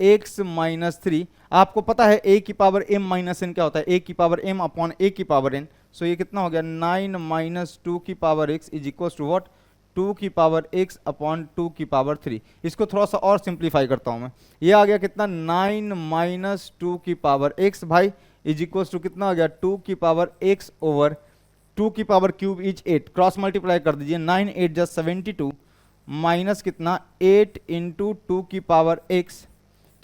x माइनस 3। आपको पता है a की पावर m माइनस n क्या होता है, a की पावर m अपॉन a की पावर n। सो ये कितना हो गया, 9 माइनस 2 की power x is equal to what, 2 की पावर x अपॉन 2 की पावर 3। इसको थोड़ा सा और सिंप्लीफाई करता हूं मैं। ये आ गया कितना, 9 माइनस 2 की पावर x भाई इज इक्वल टू कितना आ गया, 2 की पावर x ओवर 2 की power cube is 8। Cross multiply कर दीजिए, 9 8 जा 72 माइनस कितना 8 इंटू 2 की पावर x।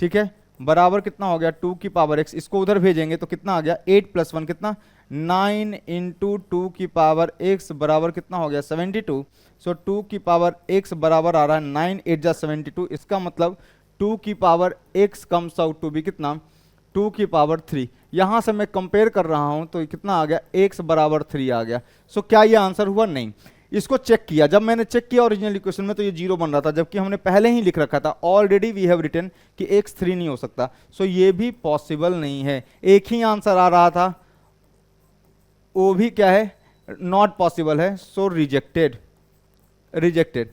ठीक है, बराबर कितना हो गया, 2 की पावर x। इसको उधर भेजेंगे तो कितना आ गया, 8 प्लस 1 कितना, 9 इंटू 2 की पावर x बराबर कितना हो गया, 72। सो 2 की पावर x बराबर आ रहा है 9 8 जा 72। इसका मतलब 2 की power x comes out to be कितना, 2 की पावर 3। यहां से मैं कंपेयर कर रहा हूं तो कितना आ गया, x बराबर 3 आ गया। सो क्या ये आंसर हुआ? नहीं। इसको चेक किया, जब मैंने चेक किया ओरिजिनल इक्वेशन में तो ये 0 बन रहा था, जबकि हमने पहले ही लिख रखा था, ऑलरेडी वी हैव रिटन कि x 3 नहीं हो सकता। सो ये भी पॉसिबल नहीं है। एक ही आंसर आ रहा था, वो भी क्या है, नॉट पॉसिबल है। So rejected. रिजेक्टेड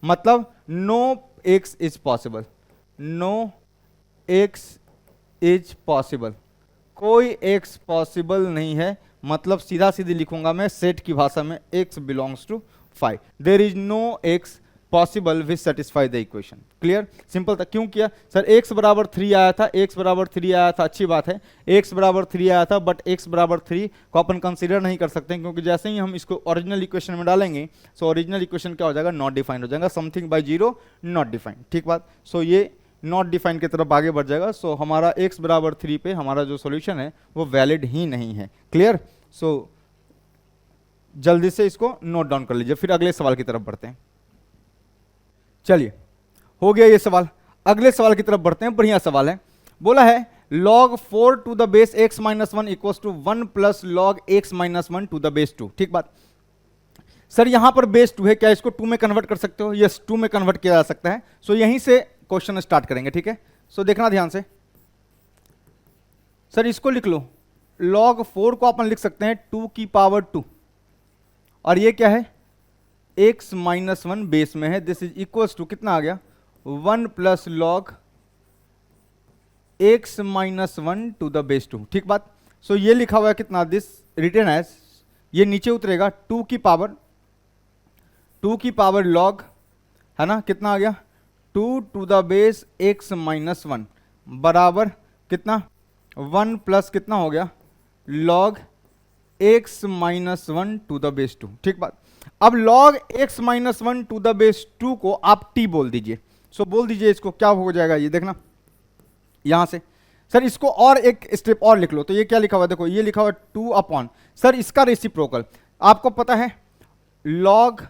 मतलब no x is possible, no x is possible, कोई x पॉसिबल नहीं है। मतलब सीधा सीधी लिखूंगा मैं सेट की भाषा में, x belongs to 5। There is no x possible which satisfy the equation. Clear? Simple था। क्यों किया सर, x बराबर 3 आया था, x बराबर 3 आया था, अच्छी बात है, x बराबर 3 आया था, बट x बराबर 3 को अपन कंसीडर नहीं कर सकते क्योंकि जैसे ही हम इसको ओरिजिनल इक्वेशन में डालेंगे सो ओरिजिनल इक्वेशन क्या हो जाएगा, नॉट डिफाइंड हो जाएगा, समथिंग बाय 0 नॉट डिफाइंड। ठीक बात? सो ये नॉट डिफाइंड की तरफ आगे बढ़ जाएगा। सो हमारा x बराबर 3 पे हमारा जो सॉल्यूशन है वो वैलिड ही नहीं है। क्लियर? सो जल्दी से इसको नोट डाउन कर लीजिए, फिर अगले सवाल की तरफ बढ़ते हैं। चलिए, हो गया ये सवाल। अगले सवाल की तरफ बढ़ते हैं। बढ़िया सवाल है। बोला है log 4 to the base x minus 1 equals to 1 plus log x minus 1 to the base 2। ठीक बात? सर यहां पर बेस 2 है, क्या इसको 2 में कन्वर्ट कर सकते हो? यस, 2 में कन्वर्ट किया जा सकता है। सो यहीं से क्वेश्चन स्टार्ट करेंगे। ठीक है, सो देखना ध्यान से। सर इसको लिख लो, log 4 को अपन लिख सकते हैं 2 की पावर 2, और ये क्या है, x माइनस 1 बेस में है। दिस इज इक्वल्स टू कितना आ गया, 1 plus log x minus 1 to the base 2। ठीक बात? सो ये लिखा हुआ है कितना, दिस रिटन एज, ये नीचे उतरेगा 2 की पावर log, है ना, कितना आ गया, 2 to the base x minus 1 बराबर कितना, 1 प्लस कितना हो गया, log x minus 1 to the base 2। ठीक बात? अब log x minus 1 to the base 2 को आप t बोल दीजिए। सो बोल दीजिए इसको, क्या हो जाएगा ये देखना यहां से। सर इसको और एक स्टेप और लिख लो, तो ये क्या लिखा हुआ है, देखो ये लिखा हुआ है 2 अपॉन, सर इसका रेसिप्रोकल आपको पता है, log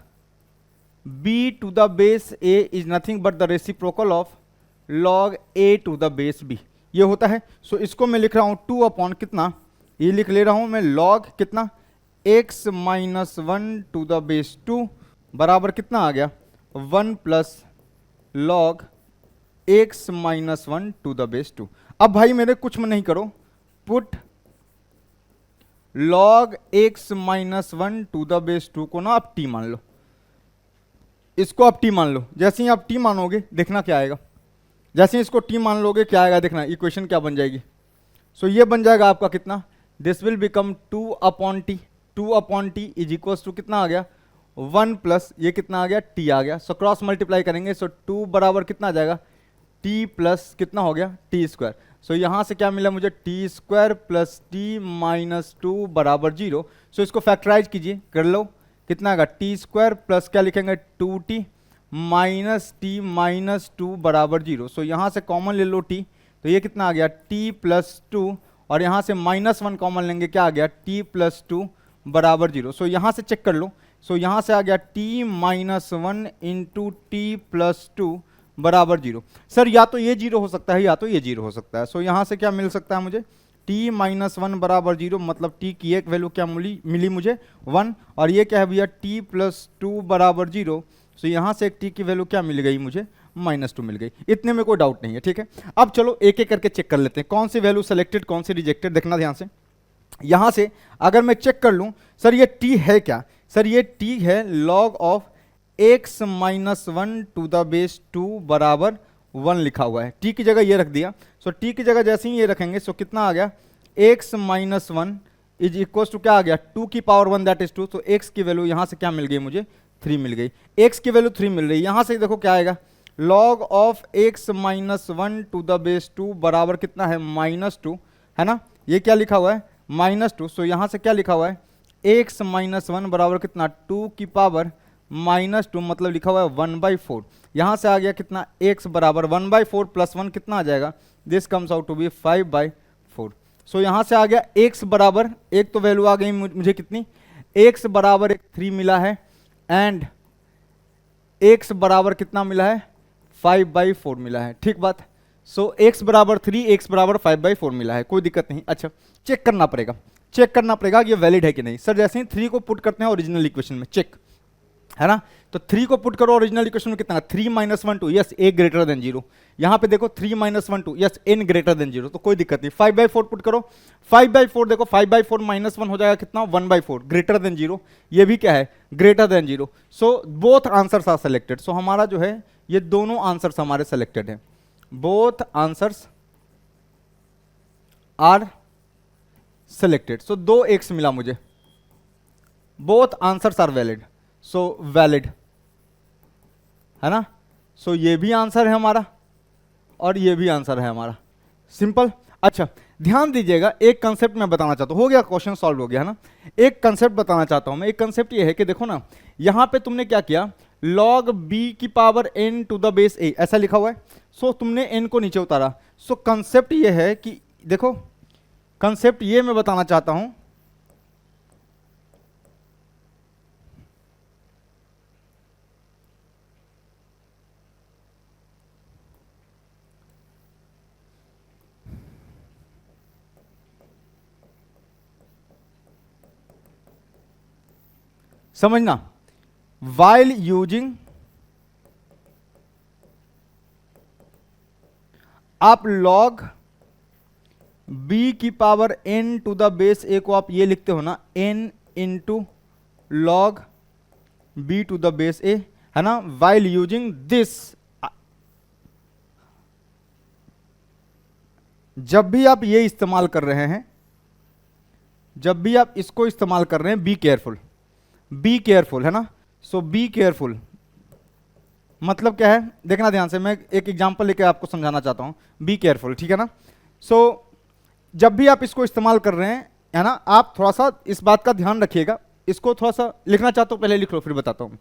b to the base a is nothing but the reciprocal of log a to the base b, ये होता है। सो इसको मैं लिख रहा हूं 2 अपॉन कितना, ये लिख ले रहा हूं मैं log कितना, x minus 1 to the base 2 बराबर कितना आ गया, 1 plus log x minus 1 to the base 2। अब भाई मेरे कुछ में नहीं करो, put log x minus 1 to the base 2 को ना आप t मान लो, इसको आप t मान लो। जैसे ही आप t मानोगे देखना क्या आएगा, जैसे ही इसको t मान लोगे क्या आएगा देखना, इक्वेशन क्या बन जाएगी। सो ये बन जाएगा आपका कितना, this will become 2 upon t, 2 upon t is equals to कितना आ गया, 1 प्लस ये कितना आ गया, t आ गया। सो क्रॉस मल्टीप्लाई करेंगे, सो 2 बराबर कितना आ जाएगा, टी प्लस कितना हो गया टी स्क्वायर। सो यहाँ से क्या मिला मुझे T square plus T minus two बराबर 0। सो इसको फैक्टराइज कीजिए, कर लो, कितना आएगा टी स्क्वायर प्लस क्या लिखेंगे 2t minus T minus two बराबर 0। सो यहाँ से कॉमन ले लो t, तो ये कितना आ गया t प्लस टू, और यहाँ से -1 कॉमन लेंगे, क्या आ गया t प्लस टू बराबर 0। सो यहाँ से चेक कर लो, सो यहाँ से आ गया t minus one into T plus two बराबर 0। सर या तो ये 0 हो सकता है या तो ये 0 हो सकता है। सो यहाँ से क्या मिल सकता है मुझे t माइनस वन बराबर 0, मतलब t की एक वैल्यू क्या मिली मुझे 1, और ये क्या है भैया t प्लस टू बराबर 0। सो यहाँ से एक t की वैल्यू क्या मिल गई मुझे -2 मिल गई। इतने में कोई डाउट नहीं है, ठीक है। अब चलो एक एक करके चेक कर लेते हैं कौन सी वैल्यू सेलेक्टेड कौन सी रिजेक्टेड। देखना ध्यान से, यहाँ से अगर मैं चेक कर लूँ सर ये t है क्या, सर ये t है log of x minus one two the base 2 बराबर 1 लिखा हुआ है, t की जगह ये रख दिया। सो t की जगह जैसे ही ये रखेंगे सो कितना आ गया x minus one is equal to क्या आ गया 2 की पावर 1 दैट इज 2। तो x की वैल्यू यहाँ से क्या मिल गई मुझे 3 मिल गई, x की वैल्यू 3 मिल रही है। यहाँ से देखो क्या आएगा log of x minus one two the base 2 बराबर कितना है -2, है ना, ये क्या लिखा हुआ है -2। सो यहाँ से क्या लिखा हुआ है x माइनस वन बराबर कितना 2 की पावर -2, मतलब लिखा हुआ है 1/4। यहाँ से आ गया कितना x बराबर 1/4 प्लस 1 कितना आ जाएगा, this comes out to be 5/4। So यहाँ से आ गया x बराबर, एक तो वैल्यू आ गई मुझे कितनी, x बराबर 3 मिला है, एंड x बराबर कितना मिला है 5/4 मिला है, ठीक बात। सो x बराबर 3 x बराबर 5/4 मिला है, कोई दिक्कत नहीं। अच्छा चेक करना पड़ेगा कि ये वैलिड है कि नहीं। सर जैसे ही 3 को पुट करते हैं ओरिजिनल इक्वेशन में, चेक है ना, तो 3 को पुट करो ओरिजिनल इक्वेशन में कितना 3 minus one 2, yes a greater than 0। यहाँ पे देखो 3 minus one 2, yes n greater than 0, तो कोई दिक्कत नहीं। 5/4 पुट करो, 5/4 देखो 5/4 -1 हो जाएगा कितना 1/4 ग्रेटर देन 0, ये भी क्या है greater than 0। So both answers are selected. So हमारा जो है ये दोनों आंसर्स हमारे सेलेक्टेड हैं, both answers are selected. So 2x मिला मुझे, both answers are valid, so valid है ना। सो ये भी आंसर है हमारा और ये भी आंसर है हमारा, सिंपल। अच्छा ध्यान दीजिएगा, एक कंसेप्ट मैं बताना चाहता हूं, हो गया क्वेश्चन सॉल्व हो गया है ना। एक कंसेप्ट बताना चाहता हूं मैं, एक कंसेप्ट ये है कि देखो ना यहां पे तुमने क्या किया log b की power n to the base a ऐसा लिखा हुआ है। सो तुमने n को नीचे उतारा। सो कंसेप्ट ये है कि देखो, कंसेप्ट ये मैं बताना चाहता हूं, समझना, while using आप log b की power n to the base a को आप ये लिखते हो ना n into log b to the base a, है ना। while using this, जब भी आप ये इस्तेमाल कर रहे हैं, जब भी आप इसको इस्तेमाल कर रहे हैं, बी केयरफुल है ना। सो बी केयरफुल मतलब क्या है, देखना ध्यान से, मैं एक एग्जांपल लेकर आपको समझाना चाहता हूं, बी केयरफुल, ठीक है ना। सो जब भी आप इसको इस्तेमाल कर रहे हैं, है ना, आप थोड़ा सा इस बात का ध्यान रखिएगा। इसको थोड़ा सा लिखना चाहता हूं, पहले लिख लो फिर बताता हूं,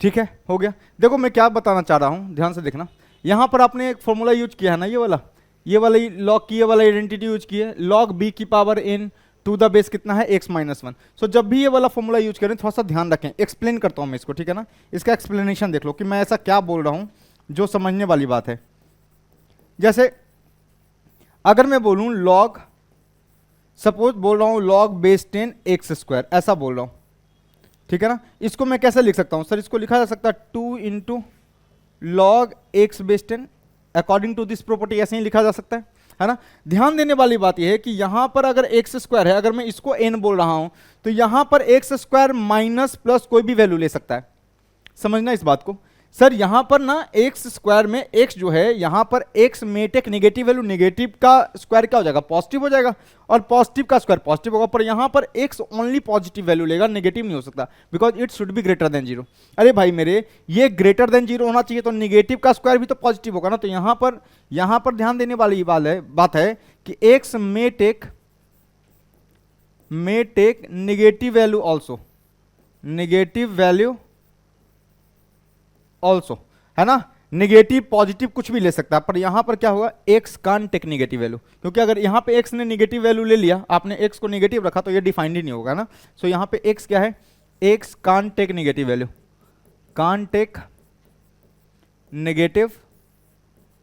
ठीक है, हो गया। देखो मैं क्या बताना चाह रहा हूं, ध्यान से देखना। यहां पर आपने एक फॉर्मूला यूज किया है ना, ये वाला लॉग की, ये वाला आइडेंटिटी यूज की है, log b की power n to the base कितना है x माइनस वन। सो जब भी ये वाला फॉर्मूला यूज करें थोड़ा सा ध्यान रखें। एक्सप्लेन करता हूं मैं इसको, ठीक है ना, इसका एक्सप्लेनेशन देख लो कि मैं ऐसा क्या बोल रहा हूं जो समझने वाली बात है। जैसे अगर मैं बोलूं log, सपोज बोल रहा हूं log बेस 10 x स्क्वायर, ऐसा बोल रहा हूं, ठीक है ना। इसको मैं कैसे लिख सकता हूं सर, इसको लिखा जा सकता है 2 into log x base 10, according to this property ऐसे ही लिखा जा सकता है ना। ध्यान देने वाली बात यह है कि यहां पर अगर एक्स स्क्वायर है, अगर मैं इसको n बोल रहा हूं तो यहां पर एक्स स्क्वायर माइनस प्लस कोई भी वैल्यू ले सकता है, समझना इस बात को। सर यहां पर ना एक्स स्क्वायर में एक्स जो है यहां पर एक्स में टेक नेगेटिव वैल्यू, नेगेटिव का स्क्वायर क्या हो जाएगा, पॉजिटिव हो जाएगा, और पॉजिटिव का स्क्वायर पॉजिटिव होगा, पर यहां पर एक्स ओनली पॉजिटिव वैल्यू लेगा, नेगेटिव नहीं हो सकता, because it should be greater than zero. अरे भाई मेरे, ये ग्रेटर देन जीरो होना चाहिए तो नेगेटिव का स्क्वायर भी तो पॉजिटिव होगा ना। तो यहां पर ध्यान देने वाली बात है कि एक्स में take negative value also, negative value also, है ना, नेगेटिव पॉजिटिव कुछ भी ले सकता है, पर यहां पर क्या होगा, एक्स कान टेक नेगेटिव वैल्यू, क्योंकि अगर यहां पे एक्स ने नेगेटिव वैल्यू ले लिया, आपने एक्स को नेगेटिव रखा तो ये डिफाइंड ही नहीं होगा ना। सो यहां पे एक्स क्या है, एक्स कान टेक नेगेटिव वैल्यू, कान टेक नेगेटिव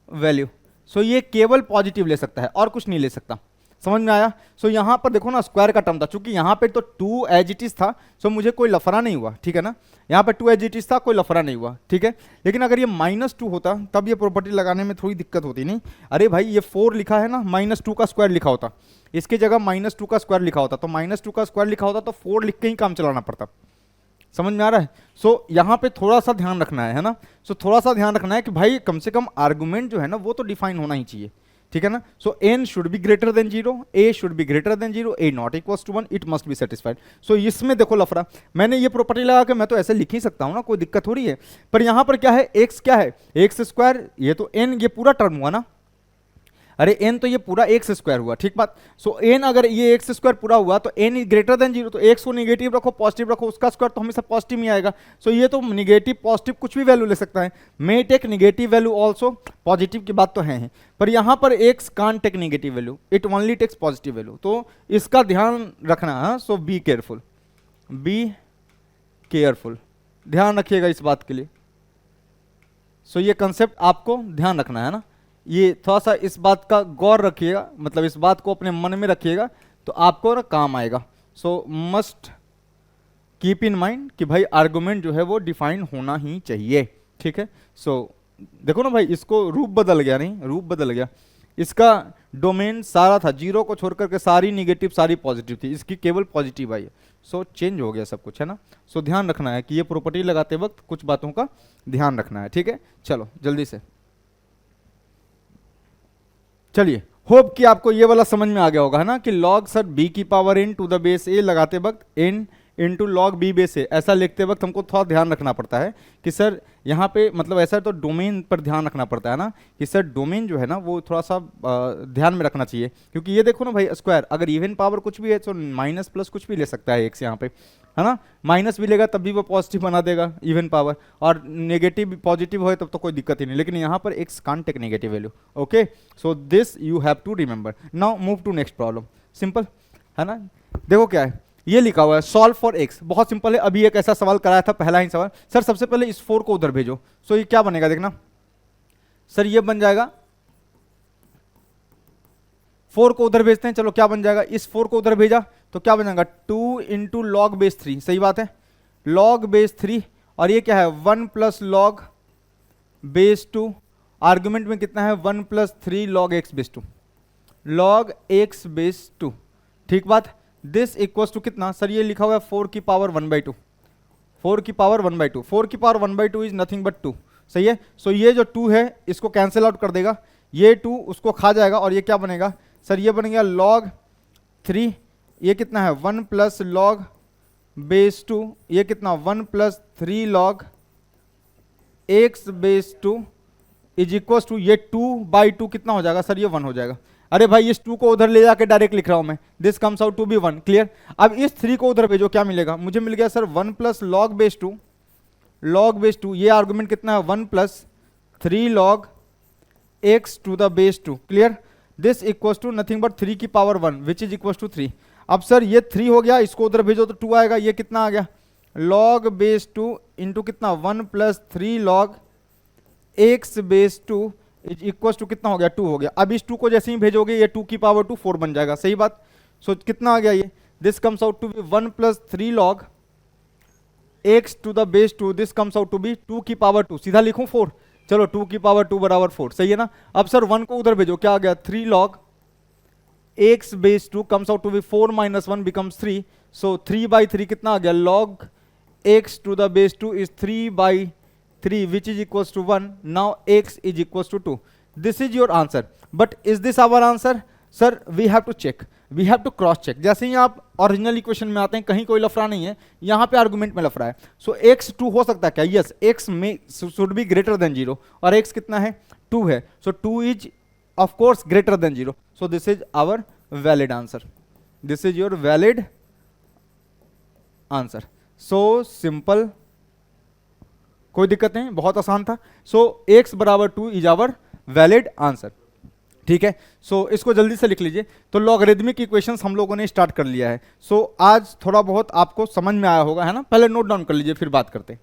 वैल्यू। सो ये केवल पॉजिटिव ले सकता है और कुछ नहीं ले सकता। समझ में आया? सो यहां पर देखो ना स्क्वायर का टर्म था, चूंकि यहां पे तो 2 एज इट इज था, सो मुझे कोई लफड़ा नहीं हुआ, ठीक है ना, यहां पे 2 एज इट इज था, कोई लफड़ा नहीं हुआ, ठीक है। लेकिन अगर ये -2 होता तब ये प्रॉपर्टी लगाने में थोड़ी दिक्कत होती। नहीं, अरे भाई ये 4 लिखा है ना, -2 का स्क्वायर लिखा होता, इसकी जगह -2 का स्क्वायर लिखा होता, तो -2 का स्क्वायर लिखा होता तो 4 लिख के ही काम चलाना पड़ता। समझ में आ रहा है? सो यहां पे थोड़ा सा ध्यान रखना है ना। सो थोड़ा सा ध्यान रखना है कि भाई कम से कम आर्गुमेंट जो है ना वो तो डिफाइन होना ही चाहिए, ठीक है ना। So n should be greater than 0, a should be greater than 0, a not equals to 1, it must be satisfied. So इसमें देखो लफड़ा, मैंने ये प्रॉपर्टी लगा के मैं तो ऐसे लिख ही सकता हूं ना, कोई दिक्कत हो रही है। पर यहां पर क्या है, x क्या है, एक्स स्क्वायर, ये तो n, ये पूरा टर्म हुआ ना, अरे n तो ये पूरा एक्स स्क्वायर हुआ, ठीक बात। सो n अगर ये एक्स स्क्वायर पूरा हुआ तो n इज ग्रेटर देन 0, तो x को नेगेटिव रखो पॉजिटिव रखो, उसका स्क्वायर तो हमेशा पॉजिटिव ही आएगा। सो ये तो नेगेटिव पॉजिटिव कुछ भी वैल्यू ले सकता है, may take negative value also, positive की बात तो है ही। पर यहां पर x can't take negative value, it only takes positive value, तो इसका ध्यान रखना है। So be careful, be careful, ध्यान रखिएगा इस बात के लिए। सो ये कंसेप्ट आपको ध्यान रखना है ना, ये थोड़ा सा इस बात का गौर रखिएगा, मतलब इस बात को अपने मन में रखिएगा तो आपको ना काम आएगा। सो मस्ट कीप इन माइंड कि भाई आर्गुमेंट जो है वो डिफाइन होना ही चाहिए, ठीक है। सो देखो ना भाई, इसको रूप बदल गया, नहीं रूप बदल गया, इसका डोमेन सारा था, 0 को छोड़ करके सारी निगेटिव सारी पॉजिटिव थी, इसकी केवल पॉजिटिव आई है। सो चेंज हो गया सब कुछ, है ना। सो ध्यान रखना है कि ये प्रॉपर्टी लगाते वक्त कुछ बातों का ध्यान रखना है, ठीक है। चलो जल्दी से चलिए, होप कि आपको ये वाला समझ में आ गया होगा, है ना, कि log सर b की power n to the base a लगाते वक्त n into log b base a, ऐसा लिखते वक्त हमको थोड़ा ध्यान रखना पड़ता है कि सर यहाँ पे मतलब ऐसा तो डोमेन पर ध्यान रखना पड़ता है ना, कि सर डोमेन जो है ना वो थोड़ा सा ध्यान में रखना चाहिए, क्योंकि ये देखो ना भाई स्क्वायर, अगर इवन पावर कुछ भी है तो माइनस प्लस कुछ भी ले सकता है एक्स यहाँ पे, है ना, माइनस भी लेगा तब भी वो पॉजिटिव बना देगा इवन पावर, और नेगेटिव पॉजिटिव हो तब तो कोई दिक्कत ही नहीं, लेकिन यहाँ पर x can't take negative value. Okay, so this you have to remember. Now move to next problem, simple है ना। देखो क्या है, ये लिखा हुआ है सॉल्व फॉर एक्स, बहुत सिंपल है। अभी एक ऐसा सवाल कराया था, पहला ही सवाल, सर सबसे पहले इस 4 को उधर भेजो। सो ये क्या बनेगा देखना, सर ये बन जाएगा, 4 को उधर भेजते हैं, चलो क्या बन जाएगा, इस 4 को उधर भेजा तो क्या बन जाएगा 2 इंटू लॉग बेस 3, सही बात है, लॉग बेस 3, और ये क्या है 1 प्लस लॉग बेस 2, आर्ग्यूमेंट में कितना है 1 plus 3 log x base 2, log x base 2, ठीक बात। दिस इक्वल्स टू कितना, सर ये लिखा हुआ है 4 की पावर 1/2, 4 की पावर 1/2, 4 की पावर 1/2 इज नथिंग बट 2, सही है। सो ये जो 2 है इसको कैंसिल आउट कर देगा, ये 2 उसको खा जाएगा, और ये क्या बनेगा, सर ये बन गया log 3, ये कितना है 1 प्लस लॉग बेस 2, ये कितना 1 plus 3 log x base 2 is equal to, ये 2/2 कितना हो जाएगा, सर ये 1 हो जाएगा। अरे भाई इस 2 को उधर ले जाके डायरेक्ट लिख रहा हूं मैं, this comes out to be 1, clear. अब इस 3 को उधर भेजो, क्या मिलेगा, मुझे मिल गया sir 1 plus log base 2, log base 2, ये आर्गुमेंट कितना है 1 plus 3 log x to the base 2, clear. This equals to nothing but 3 की power 1 which is equals to 3। अब सर ये 3 हो गया, इसको उधर भेजो तो 2 आएगा, ये कितना आ गया लॉग बेस 2 इंटू कितना 1 plus 3 log x base 2 is equals to कितना हो गया 2 हो गया। अब इस 2 को जैसे ही भेजोगे ये 2 की पावर 2 4 बन जाएगा, सही बात। सो कितना आ गया ये, this comes out to be 1 plus 3 log x to the base 2, this comes out to be 2 की पावर 2, सीधा लिखूं 4, चलो 2 की पावर 2 बराबर 4, सही है ना। अब सर 1 को उधर भेजो, क्या आ गया 3 log x base 2 comes out to be 4 minus 1 becomes 3, so 3/3 कितना आ गया log x to the base 2 is 3/3 3 which is equals to 1. Now x is equals to 2. This is your answer. But is this our answer? Sir, we have to check. We have to cross check. जैसे ही आप original equation में आते हैं कहीं कोई लफड़ा नहीं है, यहाँ पे आर्गुमेंट में लफड़ा है. सो x 2 हो सकता है क्या? यस, x में शुड बी ग्रेटर देन 0 और x कितना है? 2 है. So 2 is of course greater than 0. So this is our valid answer. This is your valid answer. So simple, कोई दिक्कत नहीं, बहुत आसान था. सो x बराबर 2 इज आवर वैलिड आंसर. ठीक है. सो इसको जल्दी से लिख लीजिए. तो लॉगरिदमिक इक्वेशंस हम लोगों ने स्टार्ट कर लिया है. सो आज थोड़ा बहुत आपको समझ में आया होगा, है ना? पहले नोट डाउन कर लीजिए फिर बात करते हैं.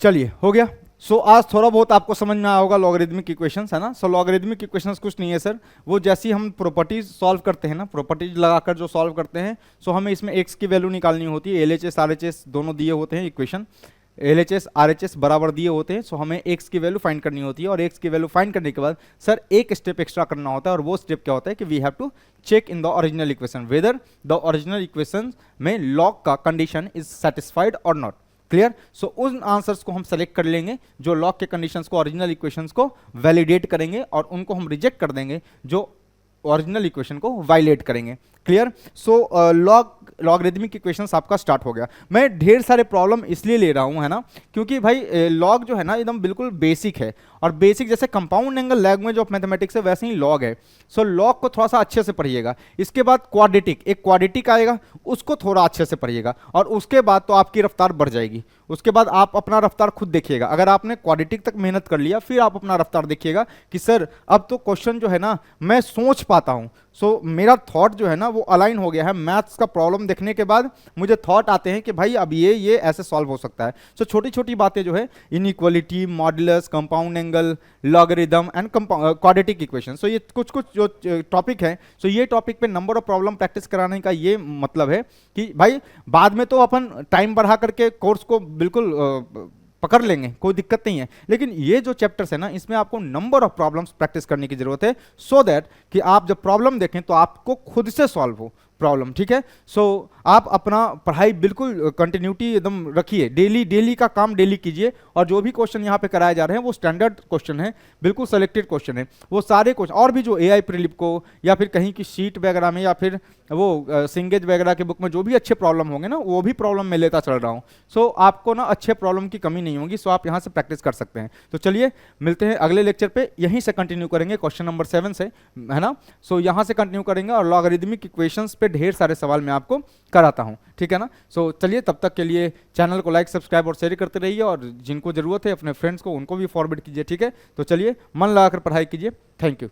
चलिए, हो गया. सो आज थोड़ा बहुत आपको समझ में आया होगा लॉगरिदमिक इक्वेशंस, है ना? सो लॉगरिदमिक इक्वेशंस कुछ नहीं है सर, वो जैसी हम प्रॉपर्टीज सॉल्व करते हैं ना, प्रॉपर्टीज लगाकर जो सॉल्व करते हैं, सो हमें इसमें x की वैल्यू निकालनी होती है. LHS RHS दोनों दिए होते हैं इक्वेशन, LHS RHS बराबर दिए होते हैं. सो हमें x की वैल्यू फाइंड करनी होती है और x की वैल्यू फाइंड करने के बाद सर एक स्टेप एक्स्ट्रा करना होता है और वो स्टेप क्या होता है कि we have to check in the original equation whether the original equation में लॉग का कंडीशन इज सेटिस्फाइड और नॉट. क्लियर? सो उन आंसर्स को हम सेलेक्ट कर लेंगे जो लॉग के कंडीशंस को, ओरिजिनल इक्वेशंस को वैलिडेट करेंगे और उनको हम रिजेक्ट कर देंगे जो ओरिजिनल इक्वेशन को वायलेट करेंगे. क्लियर? सो लॉगरिदमिक इक्वेशंस आपका स्टार्ट हो गया. मैं ढेर सारे प्रॉब्लम इसलिए ले रहा हूं, है ना, क्योंकि भाई लॉग जो है ना एकदम बिल्कुल बेसिक है और बेसिक जैसे compound angle language of mathematics है वैसे ही लॉग है. सो लॉग को थोड़ा सा अच्छे से पढ़िएगा. इसके बाद क्वाड्रेटिक, एक क्वाड्रेटिक आएगा, उसको थोड़ा अच्छे से पढ़िएगा और उसके बाद तो आपकी रफ्तार बढ़ जाएगी. उसके बाद आप अपना रफ्तार खुद देखिएगा. अगर आपने क्वाड्रेटिक तक मेहनत कर लिया फिर आप अपना रफ्तार देखिएगा कि सर अब तो क्वेश्चन जो है ना मैं सोच पाता हूं. सो मेरा थॉट जो है ना वो अलाइन हो गया है. मैथ्स का प्रॉब्लम देखने के बाद मुझे थॉट आते हैं कि भाई अब ये ऐसे सॉल्व हो सकता है. सो छोटी छोटी बातें जो है, inequality, modulus, compound angle, logarithm and quadratic equation, so ये कुछ कुछ जो टॉपिक है, सो ये टॉपिक पे नंबर ऑफ प्रॉब्लम प्रैक्टिस कराने का ये मतलब है कि भाई बाद में तो अपन टाइम बढ़ा करके कोर्स को बिल्कुल पकड़ लेंगे, कोई दिक्कत नहीं है. लेकिन ये जो चैप्टर्स है ना इसमें आपको नंबर ऑफ प्रॉब्लम्स प्रैक्टिस करने की जरूरत है सो दैट कि आप जब प्रॉब्लम देखें तो आपको खुद से सॉल्व हो प्रॉब्लम. ठीक है? सो आप अपना पढ़ाई बिल्कुल कंटिन्यूटी एकदम रखिए. डेली का काम डेली कीजिए और जो भी क्वेश्चन यहाँ पे कराए जा रहे हैं वो स्टैंडर्ड क्वेश्चन है, बिल्कुल सेलेक्टेड क्वेश्चन है. वो सारे क्वेश्चन और भी जो AI प्रीलिप को या फिर कहीं की शीट वगैरह में या फिर वो सिंगेज वगैरह के बुक में जो भी अच्छे प्रॉब्लम होंगे ना वो भी प्रॉब्लम मैं लेता चल रहा हूँ. सो आपको ना अच्छे प्रॉब्लम की कमी नहीं होगी. सो आप यहाँ से प्रैक्टिस कर सकते हैं. तो चलिए मिलते हैं अगले लेक्चर पे. यहीं से कंटिन्यू करेंगे क्वेश्चन नंबर 7 से, है ना? सो यहाँ से कंटिन्यू करेंगे और लॉगरिदमिक इक्वेशंस पे ढेर सारे सवाल मैं आपको कराता हूँ. ठीक है ना? सो चलिए तब तक के लिए चैनल को लाइक, सब्सक्राइब और शेयर करते रहिए और जिनको जरूरत है अपने फ्रेंड्स को उनको भी फॉरवर्ड कीजिए. ठीक है? तो चलिए मन लगाकर पढ़ाई कीजिए. Thank you.